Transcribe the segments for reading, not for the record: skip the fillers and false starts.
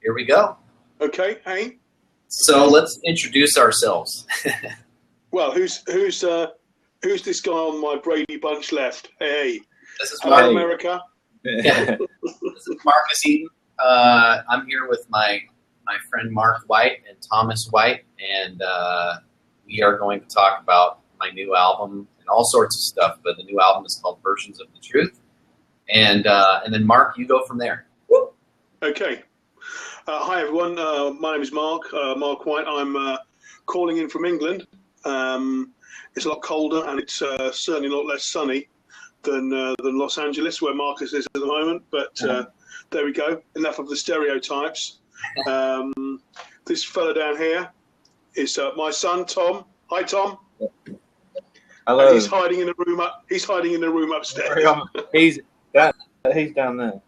here we go. Okay, hey. So let's introduce ourselves. Well, who's this guy on my Brady Bunch left? Hey, This is hello, America. This is Marcus Eaton. I'm here with my friend Mark White and Thomas White, and we are going to talk about my new album and all sorts of stuff. But the new album is called Versions of the Truth, and then Mark, you go from there. Okay. Hi everyone. My name is Mark White. I'm calling in from England. It's a lot colder and it's certainly a lot less sunny than Los Angeles, where Marcus is at the moment. But there we go. Enough of the stereotypes. This fella down here is my son Tom. Hi Tom. Hello. And he's hiding in a room He's hiding in a room upstairs. He's down there.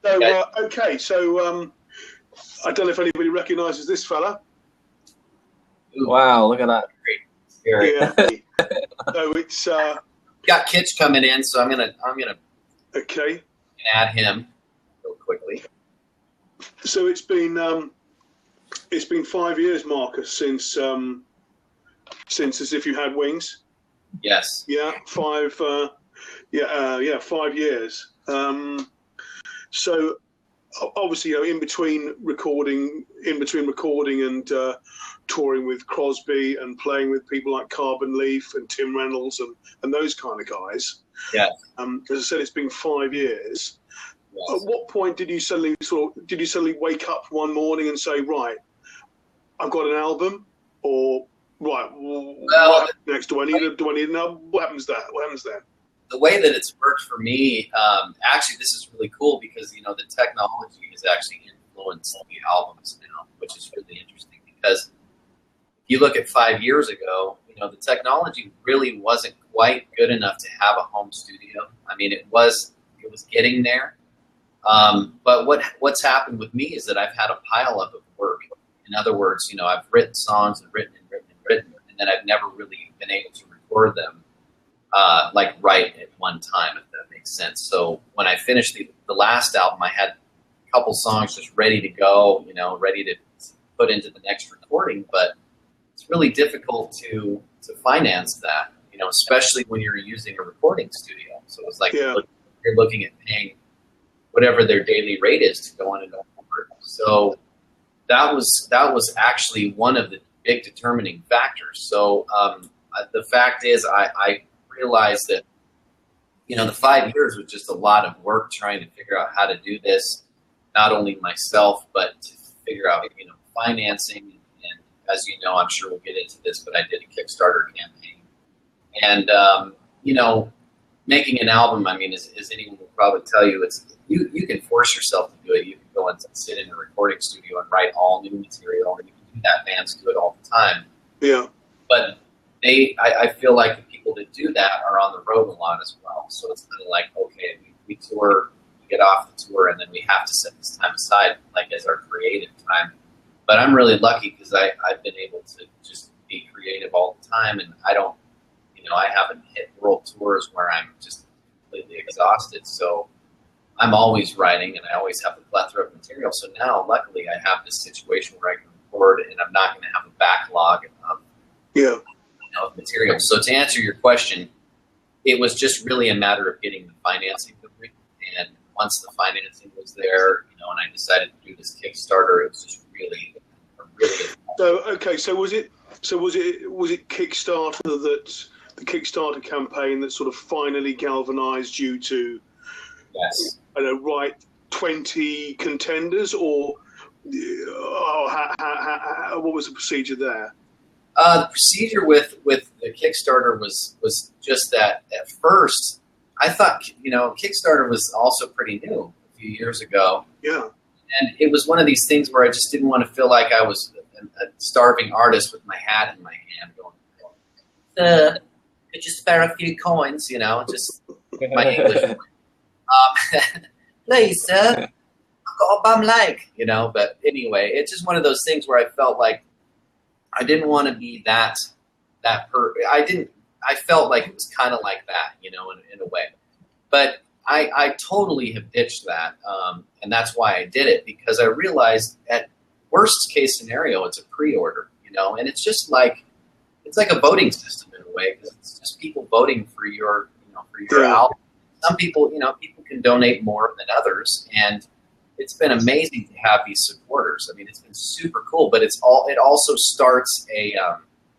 So okay. So I don't know if anybody recognises this fella. Wow! Look at that. Great. Scary. Yeah. So it's Got Kitch coming in, so I'm gonna okay. add him real quickly. So it's been 5 years, Marcus, since As If You Had Wings. Yes. Yeah, 5 years. So obviously, in between recording and touring with Crosby and playing with people like Carbon Leaf and Tim Reynolds and those kind of guys. Yeah. As I said, it's been 5 years. Yes. At what point did you suddenly wake up one morning and say, right, I've got an album, or right, what happens next? Do I need an album? What happens there? The way that it's worked for me, actually, this is really cool because the technology has actually influenced the albums now, which is really interesting. Because if you look at 5 years ago, the technology really wasn't quite good enough to have a home studio. I mean, it was getting there. But what's happened with me is that I've had a pile up of work. In other words, I've written songs and written, and then I've never really been able to record them right at one time, if that makes sense. So when I finished the last album, I had a couple songs just ready to go, ready to put into the next recording, but it's really difficult to finance that, especially when you're using a recording studio. So it's like you're looking at paying whatever their daily rate is to go on and record. So that was actually one of the big determining factors. So the fact is, I realized that the 5 years was just a lot of work trying to figure out how to do this, not only myself, but to figure out financing. And as you know, I'm sure we'll get into this, but I did a Kickstarter campaign, and making an album, I mean, as anyone will probably tell you, it's you can force yourself to do it. You can go and sit in a recording studio and write all new material, and you can do that. Bands do it all the time. Yeah. But I feel like the people that do that are on the road a lot as well. So it's kind of like, okay, we tour, we get off the tour, and then we have to set this time aside, like as our creative time. But I'm really lucky because I've been able to just be creative all the time, and I don't, I haven't hit world tours where I'm just completely exhausted. So I'm always writing, and I always have a plethora of material. So now, luckily, I have this situation where I can record, and I'm not going to have a backlog of material. So to answer your question, it was just really a matter of getting the financing degree. And once the financing was there, and I decided to do this Kickstarter, it was just really. So okay, so was it Kickstarter that the Kickstarter campaign that sort of finally galvanized you to, yes, 20 contenders, or what was the procedure there? The procedure with the Kickstarter was just that at first I thought, Kickstarter was also pretty new a few years ago. Yeah. And it was one of these things where I just didn't want to feel like I was a starving artist with my hat in my hand going, could you spare a few coins, just my English. Please, sir, I've got a bum leg, but anyway, it's just one of those things where I felt like I didn't want to be I felt like it was kind of like that, in a way. But I totally have ditched that, and that's why I did it, because I realized at worst case scenario, it's a pre-order, you know, and it's just like, it's like a voting system in a way, because it's just people voting for your, you know, for your album. Some people, you know, people can donate more than others, and it's been amazing to have these supporters. I mean, it's been super cool, but it also starts a,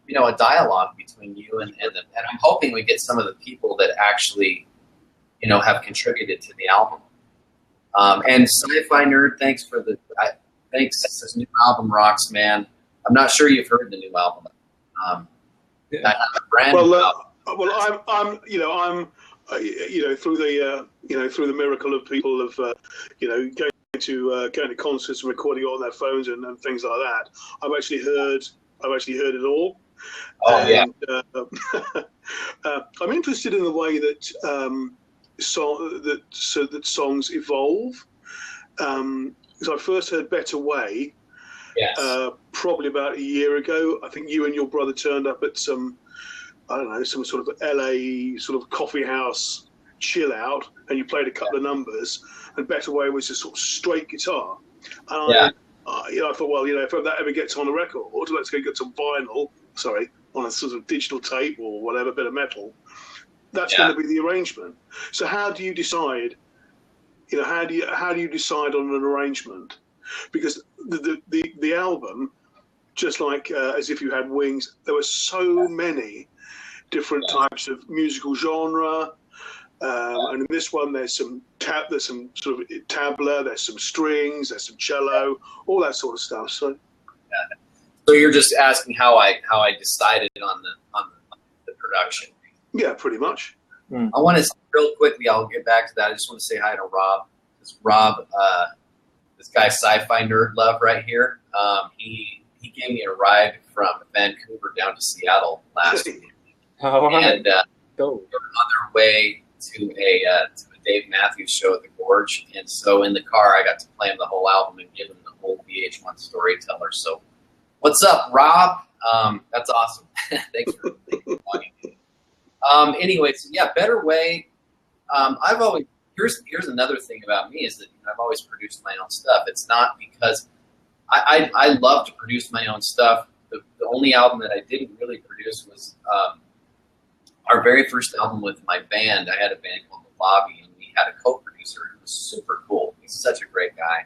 you know, a dialogue between you and I'm hoping we get some of the people that actually, you know, have contributed to the album. And Sci-Fi Nerd, thanks. This new album rocks, man. I'm not sure you've heard the new album. I have a brand new album. Well, I'm through the miracle of people of going to concerts and recording on their phones and things like that. I've actually heard it all. Oh, and, I'm interested in the way that that songs evolve. Because I first heard Better Way, probably about a year ago. I think you and your brother turned up at some sort of LA sort of coffee house chill out, and you played a couple of numbers, and Better Way was just sort of straight guitar. And I thought, well, if that ever gets on a record, let's go get some vinyl, on a sort of digital tape or whatever, bit of metal. That's going to be the arrangement. So how do you decide? How do you decide on an arrangement? Because the album, just like As If You Had Wings, there were so many different types of musical genre, and in this one there's some sort of tabla, there's some strings, there's some cello, all that sort of stuff. So you're just asking how I decided on the production. Yeah, pretty much. I want to, real quickly, I'll get back to that. I just want to say hi to Rob. Rob, this guy Sci-Fi Nerd Love right here, he gave me a ride from Vancouver down to Seattle last week. And we were on their way to a Dave Matthews show at the Gorge. And so in the car, I got to play him the whole album and give him the whole VH1 Storyteller. So what's up, Rob? That's awesome. Thanks for joining. Anyway, so Better Way. I've always, here's another thing about me is that I've always produced my own stuff. It's not because I love to produce my own stuff. The only album that I didn't really produce was our very first album with my band. I had a band called Blab.im, and we had a co-producer who was super cool. He's such a great guy.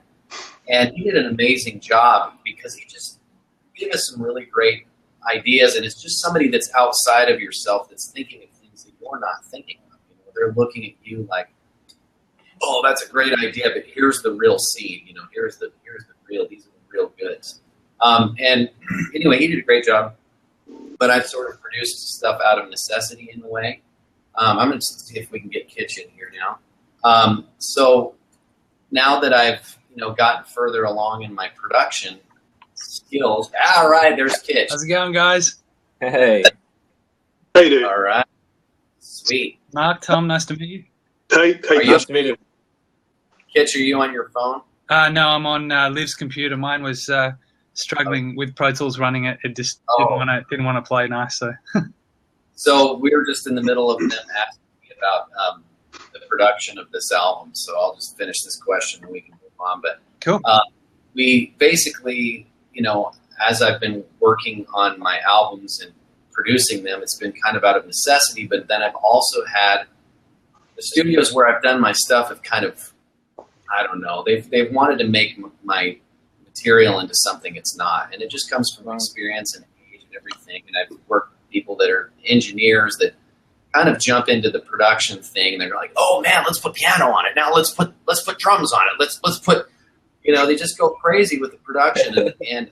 And he did an amazing job because he just gave us some really great ideas, and it's just somebody that's outside of yourself that's thinking of things that you're not thinking of. They're looking at you like, oh, that's a great idea, but here's the real seed. Here's the real. These are the real goods. And anyway, he did a great job. But I've sort of produced stuff out of necessity in a way. I'm going to see if we can get Kitch in here now. So now that I've gotten further along in my production skills. All right, there's Kitch. How's it going, guys? Hey. Hey, dude. All right. Sweet. Mark, Tom, nice to meet you. Hey, Nice to meet you. Kitch, are you on your phone? No, I'm on Liv's computer. Mine was struggling with Pro Tools running it. It just didn't want to play nice. So. So we were just in the middle of them asking me about the production of this album. So I'll just finish this question and we can move on. But cool. We basically, as I've been working on my albums and producing them, it's been kind of out of necessity. But then I've also had the studios where I've done my stuff have kind of, I don't know, they've wanted to make my material into something it's not, and it just comes from experience and age and everything. And I've worked with people that are engineers that kind of jump into the production thing, and they're like, "Oh man, let's put piano on it. Now let's put drums on it. Let's put," they just go crazy with the production. And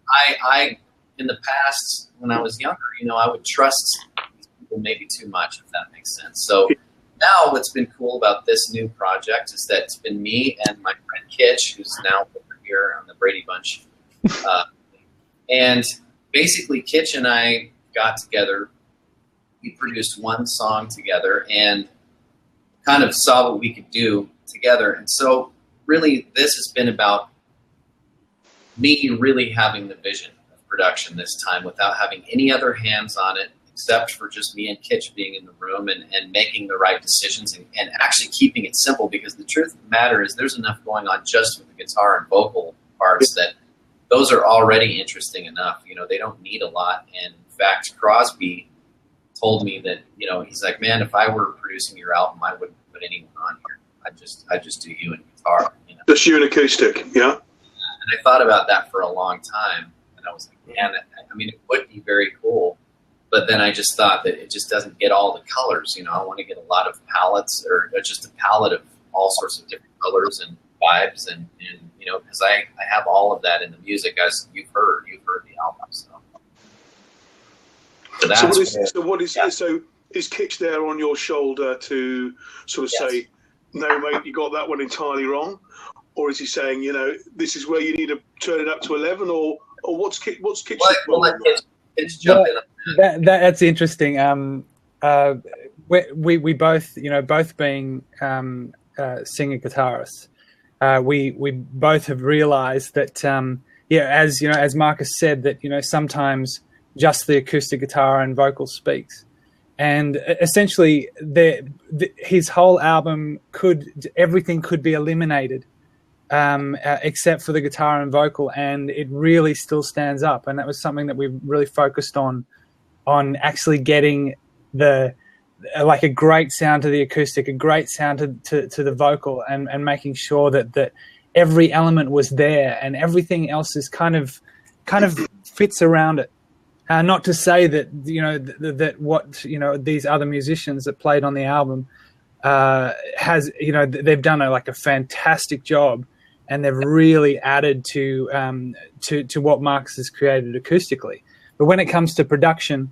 I in the past when I was younger, I would trust these people maybe too much, if that makes sense. So now what's been cool about this new project is that it's been me and my friend Kitch, who's now over here on the Brady Bunch. And basically Kitch and I got together. We produced one song together and kind of saw what we could do together. And so really this has been about me really having the vision of production this time without having any other hands on it. except for just me and Kitch being in the room and making the right decisions and actually keeping it simple, because the truth of the matter is there's enough going on just with the guitar and vocal parts that those are already interesting enough. You know, they don't need a lot. And in fact, Crosby told me that, you know, he's like, man, if I were producing your album, I wouldn't put anyone on here. I'd just do you and guitar. You know? Just you and acoustic, yeah? And I thought about that for a long time. And I was like, man, I mean, it would be very cool. But then I just thought that it just doesn't get all the colors. You know, I want to get a lot of palettes, or just a palette of all sorts of different colors and vibes. And you know, because I have all of that in the music, as you've heard the album. So is Kitch there on your shoulder to sort of say, no, mate, you got that one entirely wrong? Or is he saying, you know, this is where you need to turn it up to 11, or what's Kitch? Well, Kitch jump in. That's interesting. We both, you know, both being singer guitarists, we both have realized that, as you know, as Marcus said, that, you know, sometimes just the acoustic guitar and vocal speaks. And essentially, his whole album everything could be eliminated, except for the guitar and vocal, and it really still stands up. And that was something that we really focused on actually getting like a great sound to the acoustic, a great sound to the vocal, and making sure that every element was there and everything else is kind of fits around it. Not to say that, you know, that what, you know, these other musicians that played on the album has, you know, they've done a fantastic job, and they've really added to what Marcus has created acoustically. But when it comes to production,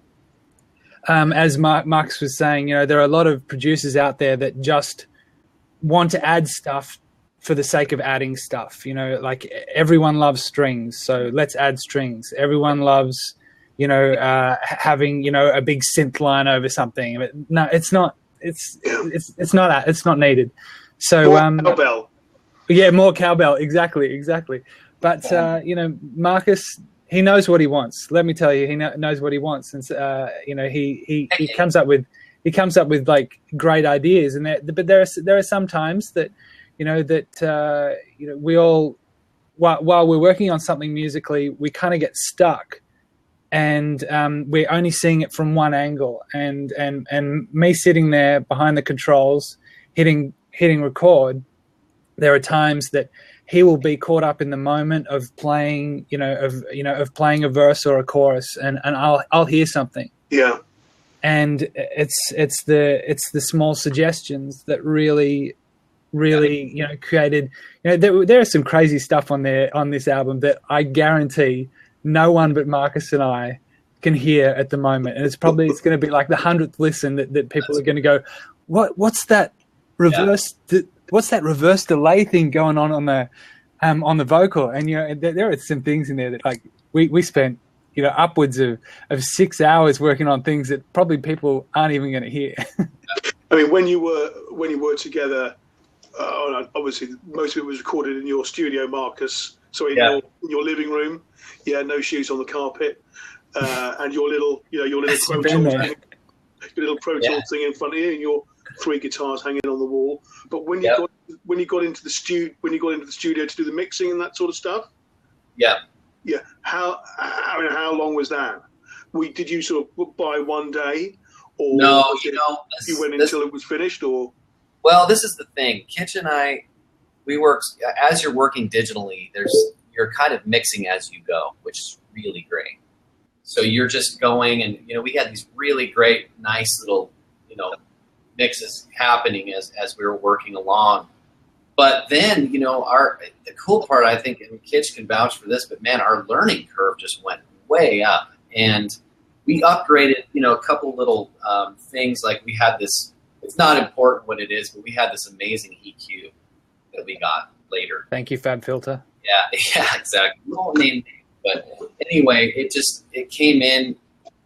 as Marcus was saying, you know, there are a lot of producers out there that just want to add stuff for the sake of adding stuff. You know, like everyone loves strings, so let's add strings. Everyone loves, you know, having, you know, a big synth line over something. But no, it's not. It's not needed. So cowbell. Yeah, more cowbell. Exactly. But you know, Marcus, he knows what he wants. Let me tell you, he knows what he wants, and you know, he comes up with like great ideas. And but there are some times that, you know, we all, while we're working on something musically, we kind of get stuck. And we're only seeing it from one angle, and me sitting there behind the controls, hitting record. There are times that he will be caught up in the moment of playing, of playing a verse or a chorus, and I'll hear something. Yeah. And it's the small suggestions that really, you know, created. You know, there is some crazy stuff on this album that I guarantee no one but Marcus and I can hear at the moment, and it's going to be like the 100th listen that people are going to go, what's that reverse? What's that reverse delay thing going on the vocal? And, you know, there are some things in there that, like, we spent, you know, upwards of 6 hours working on things that probably people aren't even going to hear. I mean, when you were together, obviously most of it was recorded in your studio, Marcus. So in your living room. Yeah, no shoes on the carpet, and your little Pro Tools thing in front of you, and your 3 guitars hanging on the wall. But when you got into the studio to do the mixing and that sort of stuff, how long was that? Did you sort of buy one day, or no? You went until it was finished, or? Well, this is the thing. Kitch and I, we work as you're working digitally. You're kind of mixing as you go, which is really great. So you're just going, and, you know, we had these really great, nice little, you know, mixes happening as we were working along. But then, you know, the cool part, I think, and Kitch can vouch for this, but man, our learning curve just went way up, and we upgraded, you know, a couple little things. Like we had this. It's not important what it is, but we had this amazing EQ that we got later. Thank you, Fab Filter. Yeah, exactly. We won't name names, but anyway, it came in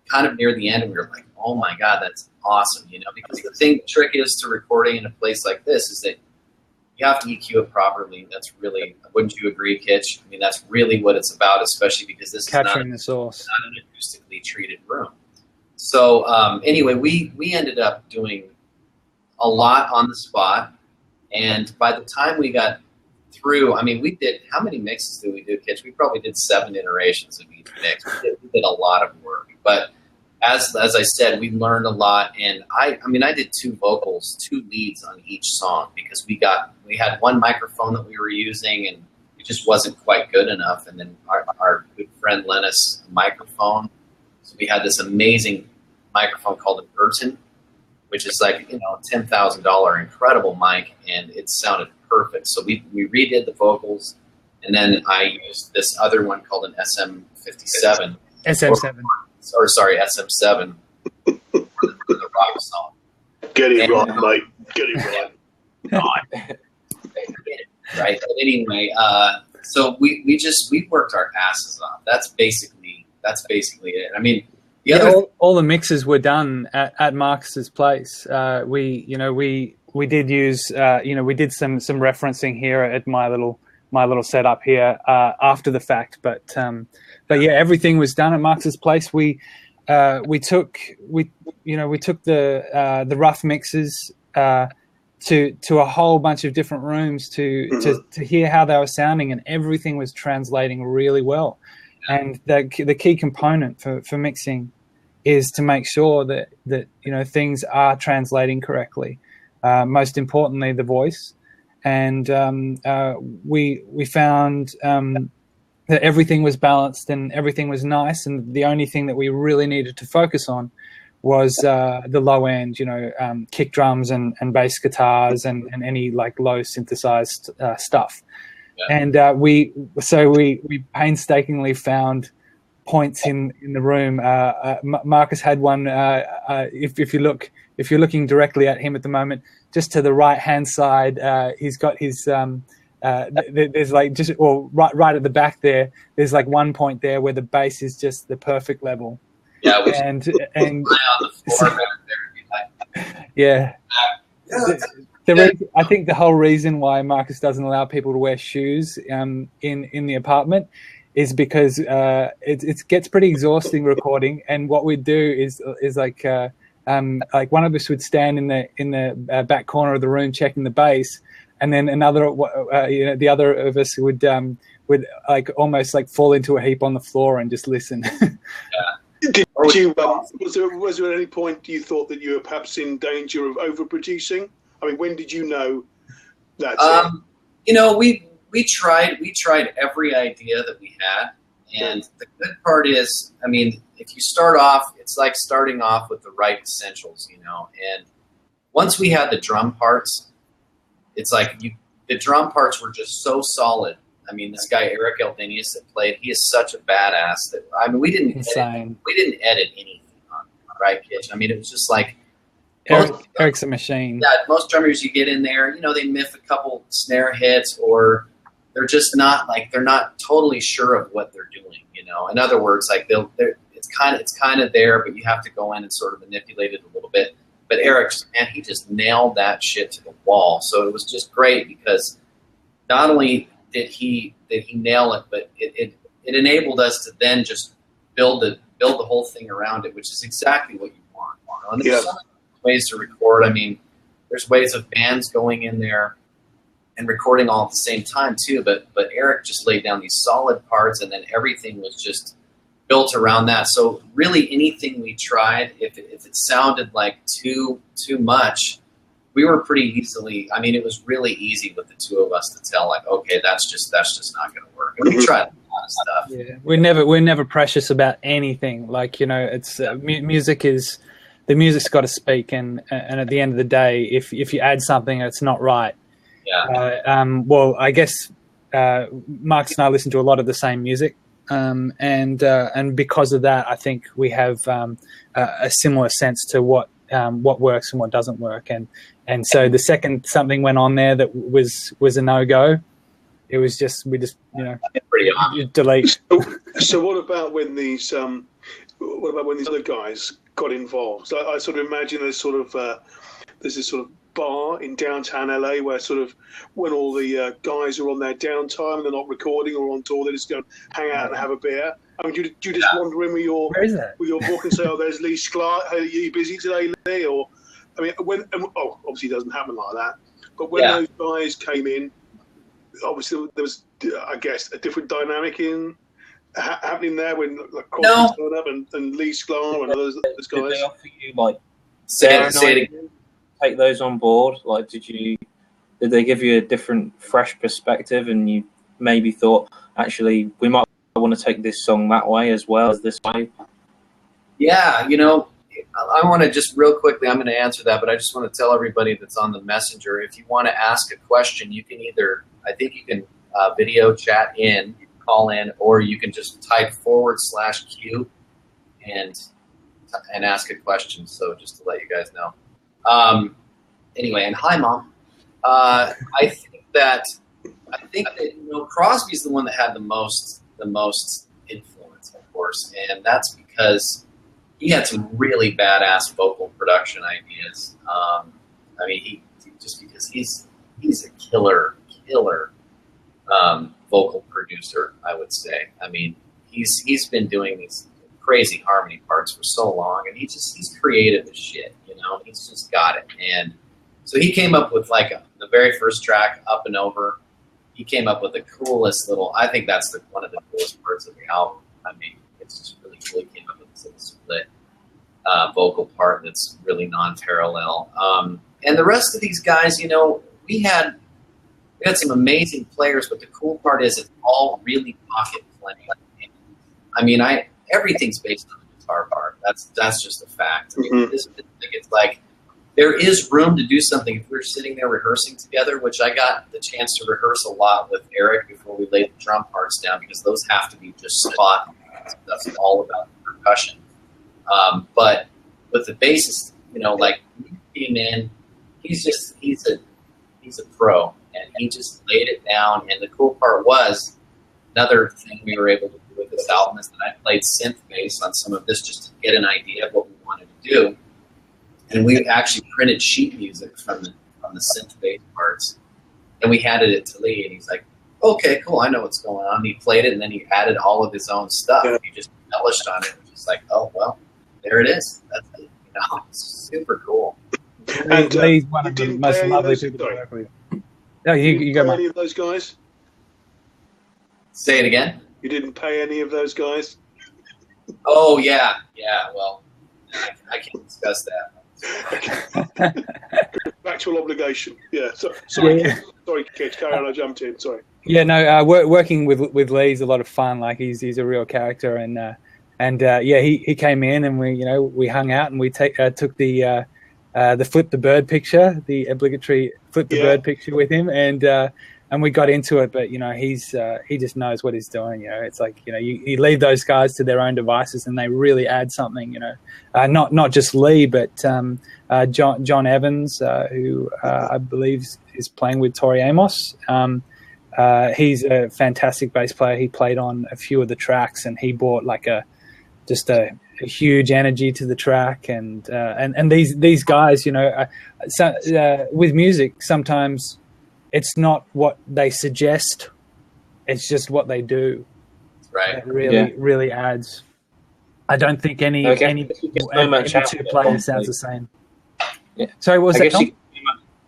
kind of near the end, and we were like, oh my God, that's awesome, you know, because the trick is to recording in a place like this is that you have to EQ it properly. That's really, wouldn't you agree, Kitch? I mean, that's really what it's about, especially because this capturing the source, not an acoustically treated room. So anyway, we ended up doing a lot on the spot, and by the time we got through, I mean, we did, how many mixes did we do, Kitch? We probably did 7 iterations of each mix. We did a lot of work, but as I said, we learned a lot, and I mean, I did 2 vocals, 2 leads on each song, because we had one microphone that we were using, and it just wasn't quite good enough, and then our good friend lent us a microphone, so we had this amazing microphone called a Burton, which is like, you know, $10,000 incredible mic, and it sounded perfect. So we redid the vocals, and then I used this other one called an SM57. SM7. Or sorry, SM7 for the rock song. Get it right, mate. Get it right. Right. But anyway, so we worked our asses off. That's basically it. I mean, all the mixes were done at Marcus's place. We did use we did some referencing here at my little setup here after the fact, but yeah, everything was done at Marcus's place. We took the rough mixes to a whole bunch of different rooms to hear how they were sounding, and everything was translating really well. And the key component for mixing is to make sure that things are translating correctly. Most importantly, the voice. And we found that everything was balanced and everything was nice, and the only thing that we really needed to focus on was the low end, kick drums and bass guitars and any like low synthesized stuff. Yeah. And we painstakingly found points in the room. Marcus had one. If you're looking directly at him at the moment, just to the right hand side, he's got his. There's like right at the back there. There's like one point there where the bass is just the perfect level. Yeah, and lie on the floor back there. Yeah. I think the whole reason why Marcus doesn't allow people to wear shoes in the apartment is because it gets pretty exhausting recording. And what we'd do is like one of us would stand in the back corner of the room checking the bass, and then the other of us would like almost like fall into a heap on the floor and just listen. Did you? Was there at any point you thought that you were perhaps in danger of overproducing? I mean, when did you know that? We tried every idea that we had, and the good part is, I mean, if you start off, it's like starting off with the right essentials, and once we had the drum parts, it's like the drum parts were just so solid. I mean, this guy Eric Eldenius that played, he is such a badass that, I mean, we didn't edit anything on it, right, Kitch? I mean, it was just like Eric's a machine. Yeah, most drummers you get in there, they miss a couple snare hits, or they're just not they're not totally sure of what they're doing. In other words, like it's kind of there, but you have to go in and sort of manipulate it a little bit. But Eric, man, he just nailed that shit to the wall. So it was just great because not only did he nail it, but it enabled us to then just build the whole thing around it, which is exactly what you want. And there's so many ways to record. I mean, there's ways of bands going in there and recording all at the same time too. But Eric just laid down these solid parts, and then everything was just built around that. So really, anything we tried, if it sounded like too much, we were pretty easily. I mean, it was really easy with the two of us to tell, like, okay, that's just not going to work. And we tried a lot of stuff. Yeah, we're never precious about anything. Like, it's the music's got to speak, and at the end of the day, if you add something that's not right, well, I guess Marcus and I listen to a lot of the same music, and because of that, I think we have a similar sense to what works and what doesn't work, and so the second something went on there that was a no-go, it was just delete. So what about when these other guys got involved? So I sort of imagine there's this sort of bar in downtown LA where sort of when all the guys are on their downtime and they're not recording or on tour, they just go and hang out and have a beer. I mean, do you just wander in with your book and say, "Oh, there's Lee Sklar. Are you busy today, Lee?" Or, I mean, obviously it doesn't happen like that. But when those guys came in, obviously there was, I guess, a different dynamic happening there when like Crosby turned up and Lee Sklar and those guys. Did they offer you like say it again? Take those on board? Like, did they give you a different, fresh perspective, and you maybe thought, actually, we might want to take this song that way as well as this way? Yeah, you know, I want to just real quickly, I'm going to answer that, but I just want to tell everybody that's on the messenger, if you want to ask a question, you can either, I think you can video chat in, you can call in, or you can just type /Q and ask a question. So just to let you guys know. Anyway, and hi, Mom. I think that you know, Crosby's the one that had the most influence, of course, and that's because he had some really badass vocal production ideas. I mean, he just because he's a killer vocal producer, I would say. I mean, he's been doing these crazy harmony parts for so long, and he's creative as shit, you know. He's just got it. And so he came up with like the very first track, Up and Over. He came up with the coolest little, I think that's one of the coolest parts of the album. I mean, it's just really cool. He came up with this little split vocal part that's really non-parallel. And the rest of these guys, you know, we had some amazing players, but the cool part is it's all really pocket playing. I mean, everything's based on the guitar part. That's just a fact. I mean, it's like there is room to do something. If we're sitting there rehearsing together, which I got the chance to rehearse a lot with Eric before we laid the drum parts down, because those have to be just spot. That's all about the percussion. But with the bassist, you know, like he came in, he's a pro, and he just laid it down. And the cool part was, another thing we were able to do with this album is that I played synth bass on some of this just to get an idea of what we wanted to do. And we actually printed sheet music from the synth bass parts, and we handed it to Lee, and he's like, "Okay, cool, I know what's going on." And he played it, and then he added all of his own stuff. Yeah. He just embellished on it. It was just like, "Oh well, there it is." That's it. You know, it's super cool. And Lee's one of the most lovely people to work with. No, you go, Mark. Any of those guys? Say it again. You didn't pay any of those guys? Oh yeah. Well, I can't discuss that. Actual obligation. Yeah. Sorry, Kitch. Carry on. I jumped in. Sorry. Yeah. No. Working with Lee is a lot of fun. Like he's a real character, and he came in, and we hung out, and we took the flip the bird picture, the obligatory flip the bird picture with him, and we got into it. But he just knows what he's doing. It's like you leave those guys to their own devices, and they really add something. Not just Lee, but John Evans, who I believe is playing with Tori Amos. He's a fantastic bass player. He played on a few of the tracks, and he brought like a huge energy to the track. And these guys, with music, sometimes it's not what they suggest; it's just what they do. Right. That really adds. I don't think any two players sounds the same. Yeah. Sorry, what was that?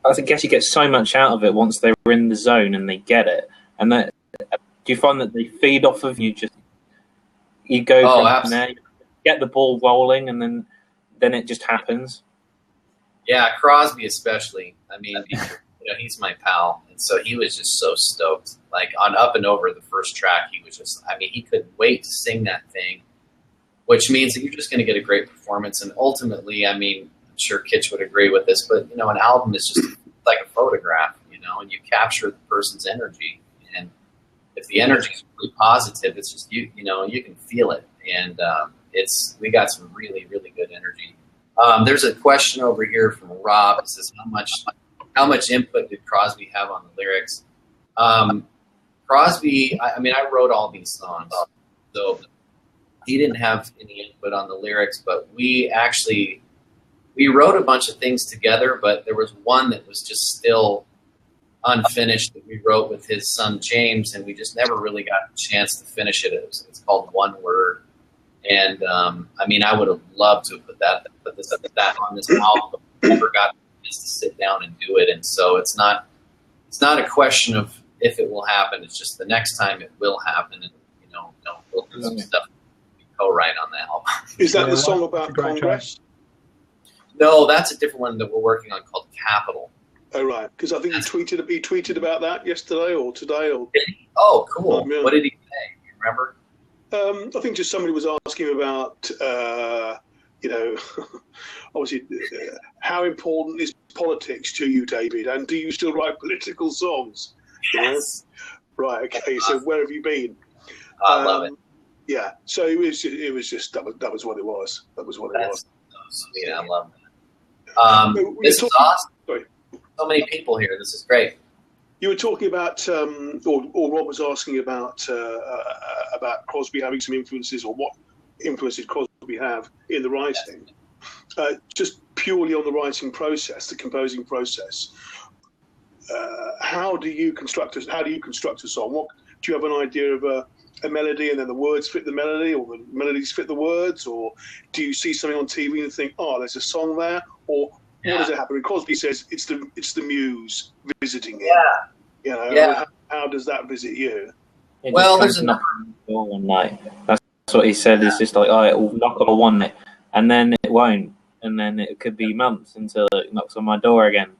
I guess you get so much out of it once they're in the zone and they get it. And that, do you find that they feed off of you? You go from there, get the ball rolling, and then it just happens. Yeah, Crosby especially. I mean, he's my pal, and so he was just so stoked. Like on Up and Over, the first track, he was just. I mean, he couldn't wait to sing that thing, which means that you're just going to get a great performance. And ultimately, I mean, I'm sure Kitch would agree with this, but an album is just like a photograph, and you capture the person's energy. And if the energy is really positive, it's just you can feel it. And we got some really, really good energy. There's a question over here from Rob. It says, how much input did Crosby have on the lyrics? Crosby, I wrote all these songs, so he didn't have any input on the lyrics, but we we wrote a bunch of things together, but there was one that was just still unfinished that we wrote with his son James, and we just never really got a chance to finish it. It's called One Word, and I mean, I would have loved to have put that on this album, but never got to sit down and do it. And so it's not a question of if it will happen. It's just the next time it will happen, and we'll do some stuff we co-write on that album. Is that the song about Congress? No, that's a different one that we're working on called Capital. Oh, right. Because I think he tweeted about that yesterday or today. Or oh, cool. Yeah. What did he say? You remember? I think just somebody was asking about, obviously, how important is politics to you, David? And do you still write political songs? Yes. Right. Okay. So where have you been? I love it. Yeah. So it was just that was what it was. That was what it was. Sweet. I love that. This is awesome. Sorry. So many people here. This is great. You were talking about, or Rob was asking about Crosby having some influences, or what influences Crosby have in the writing. Just purely on the writing process, the composing process. How do you construct a song? What do you have an idea of a melody, and then the words fit the melody, or the melodies fit the words, or do you see something on TV and think, oh, there's a song there, or what does it happen? And Crosby says it's the muse visiting him. How does that visit you? Well, there's another one night. That's what he said. It's just like, it will knock on one night, and then it won't, and then it could be months until it knocks on my door again.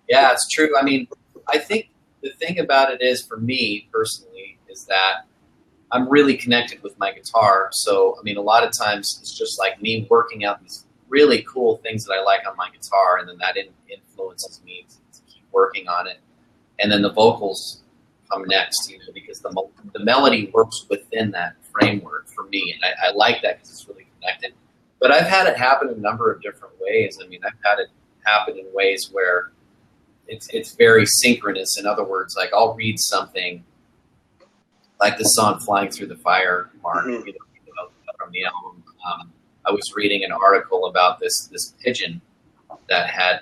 Yeah, it's true. I mean, I think the thing about it is, for me personally, is that I'm really connected with my guitar. So, I mean, a lot of times it's just like me working out these really cool things that I like on my guitar, and then that influences me to keep working on it. And then the vocals come next, because the melody works within that framework for me, and I like that because it's really connected. But I've had it happen in a number of different ways. I mean, I've had it happen in ways where it's very synchronous. In other words, like I'll read something like the song "Flying Through the Fire," Mark, from the album. I was reading an article about this pigeon that had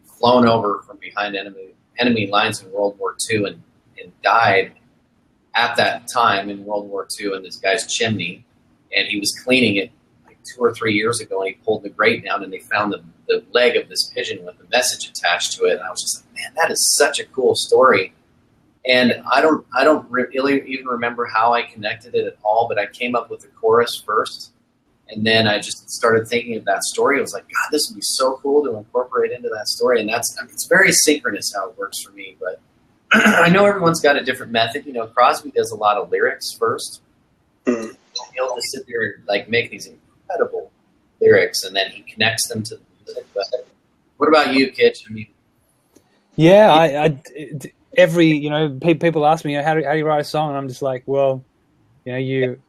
flown over from behind enemy lines in World War II and died at that time in World War II in this guy's chimney. And he was cleaning it like 2 or 3 years ago, and he pulled the grate down, and they found the leg of this pigeon with a message attached to it. And I was just like, man, that is such a cool story. And I don't really even remember how I connected it at all, but I came up with the chorus first. And then I just started thinking of that story. I was like, God, this would be so cool to incorporate into that story. And it's very synchronous how it works for me. But I know everyone's got a different method. Crosby does a lot of lyrics first. He'll just sit there and like make these incredible lyrics, and then he connects them to the music. But what about you, Kitch? I mean, people ask me, how do you write a song? And I'm just like, well, you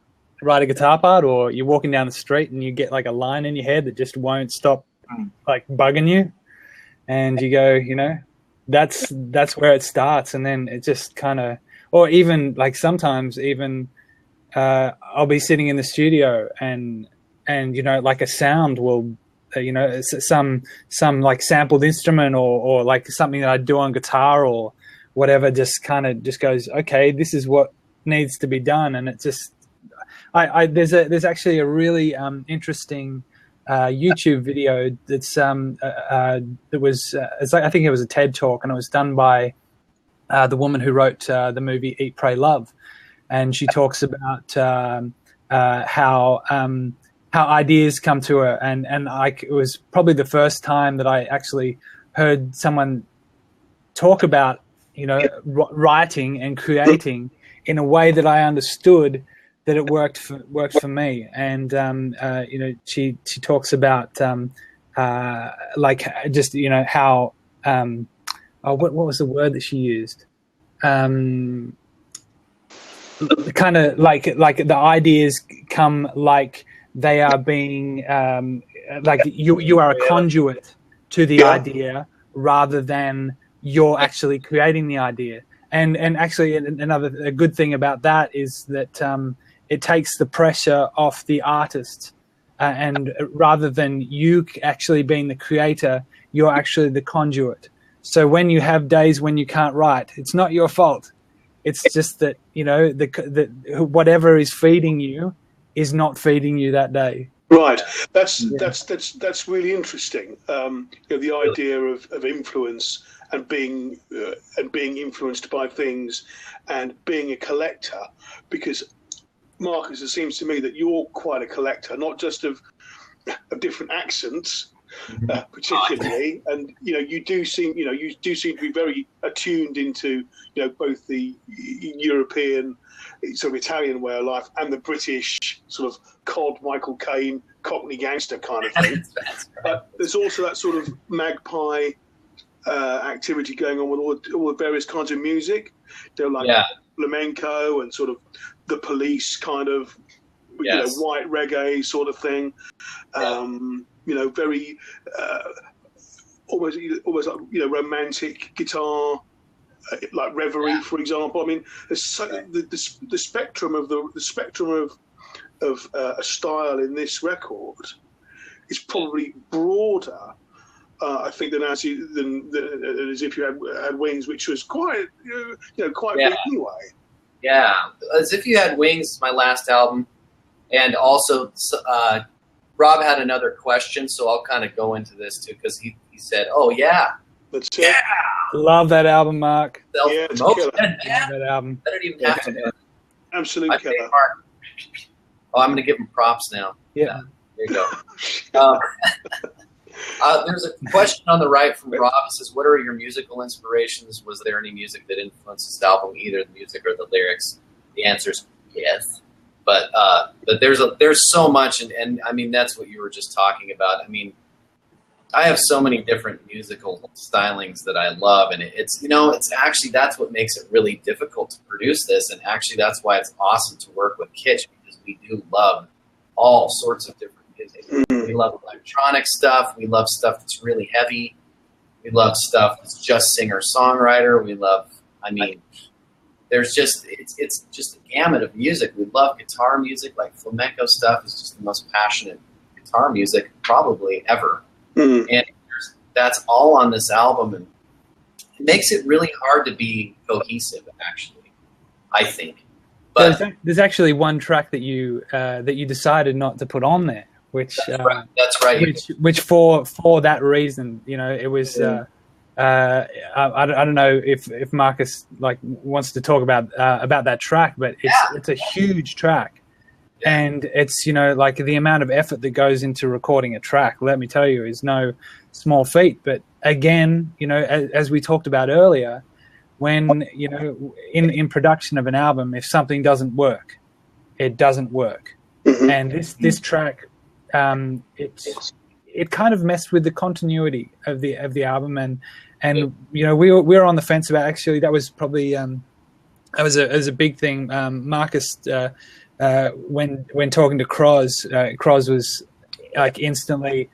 write a guitar part, or you're walking down the street and you get like a line in your head that just won't stop like bugging you, and you go, that's where it starts. And then it just kind of, or even like sometimes even I'll be sitting in the studio and like a sound will some like sampled instrument or like something that I do on guitar or whatever just goes, okay, this is what needs to be done. And it just there's actually a really interesting YouTube video that's that was I think it was a TED talk, and it was done by the woman who wrote the movie Eat, Pray, Love, and she talks about how ideas come to her, and it was probably the first time that I actually heard someone talk about writing and creating in a way that I understood that it worked for me. And she talks about like just how what was the word that she used, kind of like the ideas come like they are being like you are a conduit to the idea rather than you're actually creating the idea. And actually a good thing about that is that it takes the pressure off the artist and rather than you actually being the creator, you're actually the conduit. So when you have days when you can't write, it's not your fault. It's just that, you know, the whatever is feeding you is not feeding you that day. Right. That's really interesting. You know, the idea of influence and being influenced by things and being a collector, because Marcus, it seems to me that you're quite a collector, not just of different accents, particularly, and you know, you do seem to be very attuned into, you know, both the European, sort of Italian way of life and the British sort of cod, Michael Caine, Cockney gangster kind of thing. There's also that sort of magpie activity going on with all the various kinds of music. They're like flamenco and sort of the Police kind of, you know, white reggae sort of thing. You know, very almost like, you know, romantic guitar, like Reverie, for example. I mean, there's the spectrum of of a style in this record is probably broader, I think, than as if you had Wings, which was quite quite big anyway. Yeah, As If You Had Wings, my last album, and also Rob had another question, so I'll kind of go into this too, because he said, "Oh yeah, that's it. Love that album, Mark. Yeah, love that album. I don't even have to do it. Absolute killer. Oh, I'm going to give him props now. Yeah, there you go. There's a question on the right from Rob. It says, "What are your musical inspirations? Was there any music that influenced this album, either the music or the lyrics?" The answer is yes. But there's so much, and I mean, that's what you were just talking about. I mean, I have so many different musical stylings that I love, and it's actually, that's what makes it really difficult to produce this, and actually that's why it's awesome to work with Kitch, because we do love all sorts of different music. We love electronic stuff. We love stuff that's really heavy. We love stuff that's just singer-songwriter. We love, I mean, there's just, it's just a gamut of music. We love guitar music, like flamenco stuff is just the most passionate guitar music probably ever. And that's all on this album, and it makes it really hard to be cohesive, actually, I think. But there's actually one track that you decided not to put on there, which that's right. Which for that reason, you know, it was. I don't know if Marcus wants to talk about that track, but it's a huge track. And it's, you know, like the amount of effort that goes into recording a track, let me tell you, is no small feat. But again, you know, as we talked about earlier, when, you know, in production of an album, if something doesn't work, it doesn't work. And this track, it kind of messed with the continuity of the album, and you know, we were on the fence about, actually that was probably that was a big thing. Marcus. When talking to Cros was like instantly,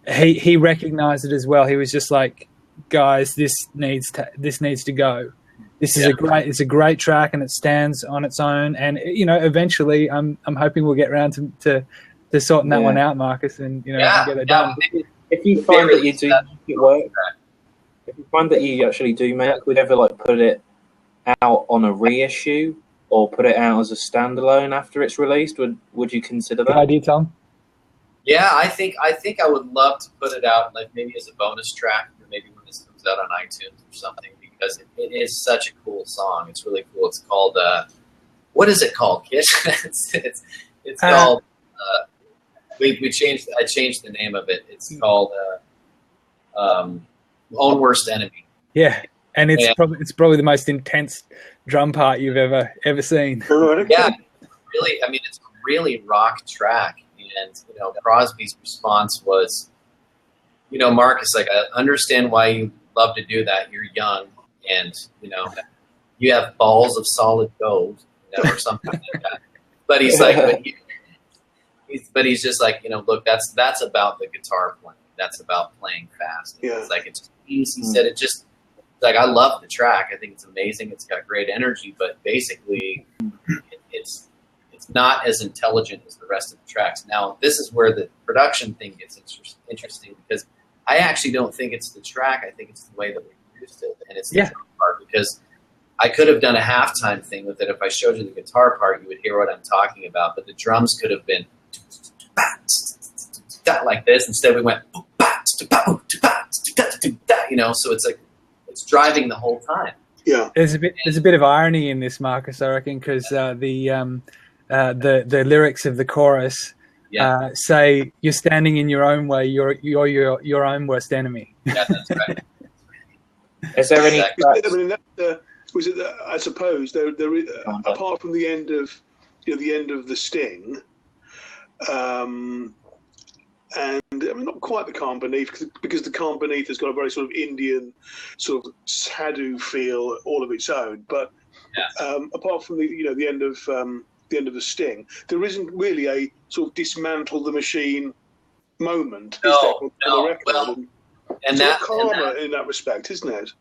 he recognized it as well. He was just like, guys, this needs to go. This is it's a great track, and it stands on its own. And you know, eventually, I'm hoping we'll get around to sorting that one out, Marcus, and you know, get it done. If you find that you do make it work, if you find that you actually do make, would ever put it out on a reissue? Or put it out as a standalone after it's released? Would you consider that? Good idea, Tom. Yeah, I think I would love to put it out maybe as a bonus track, or maybe when this comes out on iTunes or something, because it is such a cool song. It's really cool. It's called what is it called, Kitch? it's called. I changed the name of it. It's called Own Worst Enemy. Yeah. And it's probably the most intense drum part you've ever seen. Yeah, really. I mean, it's a really rock track, and you know, Crosby's response was, you know, Marcus, I understand why you love to do that. You're young, and you know, you have balls of solid gold, you know, or something like that. But he's like, he's just like, you know, look, that's about the guitar playing. That's about playing fast. Yeah. It's like it just means, he said, it just. Like, I love the track. I think it's amazing. It's got great energy, but basically, it's not as intelligent as the rest of the tracks. Now, this is where the production thing gets interesting, because I actually don't think it's the track. I think it's the way that we produced it, and it's the guitar part, because I could have done a halftime thing with it. If I showed you the guitar part, you would hear what I'm talking about, but the drums could have been like this. Instead, we went, so it's like, it's driving the whole time. Yeah, there's a bit of irony in this, Marcus, I reckon, because the lyrics of the chorus say, "You're standing in your own way. You're your own worst enemy." Yeah, that's right. Is there any? I mean, was it? I suppose there is, apart from the end of the end of the sting. And I mean, not quite the Calm Beneath, because the Calm Beneath has got a very sort of Indian sort of sadhu feel all of its own. But apart from the end of the sting, there isn't really a sort of dismantle the machine moment. No. Well, and that's calmer in that respect, isn't it?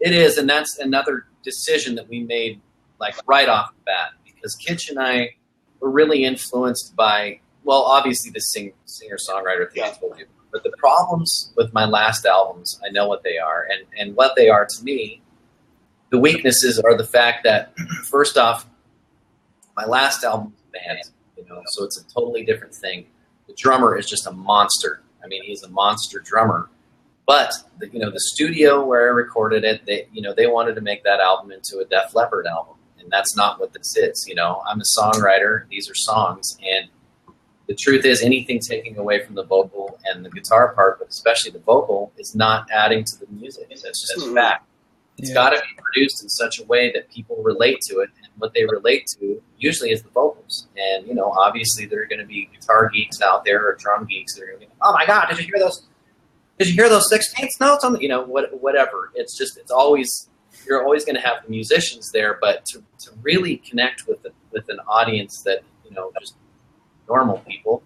It is, and that's another decision that we made, like, right off the bat, because Kitch and I were really influenced by, well, obviously the singer-songwriter thing I told you, but the problems with my last albums, I know what they are, and what they are to me, the weaknesses are the fact that, first off, my last album was a band, so it's a totally different thing. The drummer is just a monster. I mean, he's a monster drummer. But the studio where I recorded it, they wanted to make that album into a Def Leppard album, and that's not what this is. I'm a songwriter; these are songs, and the truth is, anything taking away from the vocal and the guitar part, but especially the vocal, is not adding to the music. That's just a fact. It's got to be produced in such a way that people relate to it, and what they relate to usually is the vocals. And obviously, there are going to be guitar geeks out there or drum geeks that are going to be, "Oh my God, did you hear those? Did you hear those 16th notes on the, whatever." It's always, you're always going to have the musicians there, but to really connect with an audience that, just normal people,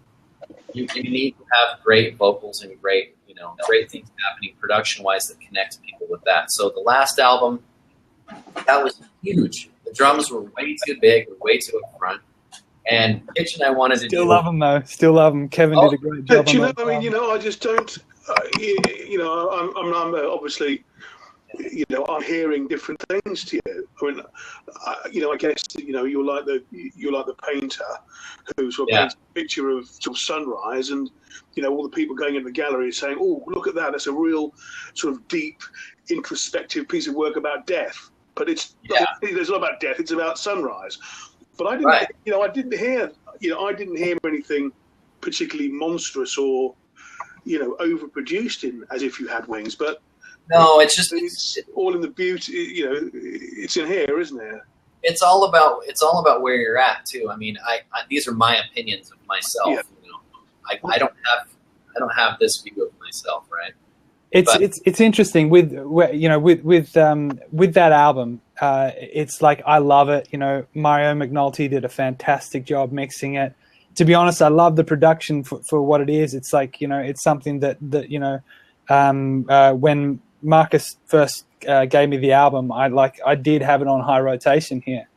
you need to have great vocals and great things happening production-wise that connect people with that. So the last album, that was huge. The drums were way too big, way too up front. And Kitch and I wanted to love them, though. Still love them. Kevin did a great job. I just don't. I'm obviously, I'm hearing different things to you. I mean, I guess you're like the painter who sort of paints a picture of sort of sunrise, and all the people going in the gallery saying, "Oh, look at that! That's a real sort of deep, introspective piece of work about death." But it's not about death; it's about sunrise. But I didn't, I didn't hear anything particularly monstrous or overproduced in As If You Had Wings, but no, it's all in the beauty. It's in here, isn't it? It's all about where you're at too. I mean, I these are my opinions of myself. Yeah. I don't have this view of myself, right? It's interesting with that album. It's like, I love it. Mario McNulty did a fantastic job mixing it. To be honest, I love the production for what it is. It's like, it's something that when Marcus first gave me the album, I did have it on high rotation here,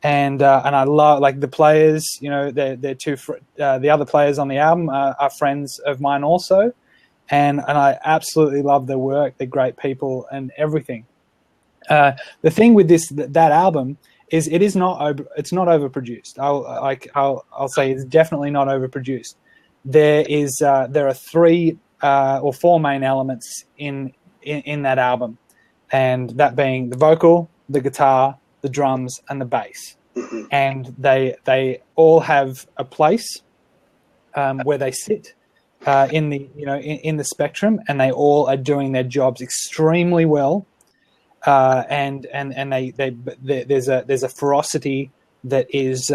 and I love, like, the players. They're two. The other players on the album are friends of mine also, and I absolutely love their work. They're great people and everything. The thing with that album is it's not overproduced. I'll say it's definitely not overproduced. There are 3 or 4 main elements in that album, and that being the vocal, the guitar, the drums, and the bass. Mm-hmm. And they all have a place where they sit in the spectrum, and they all are doing their jobs extremely well. And there's a ferocity that is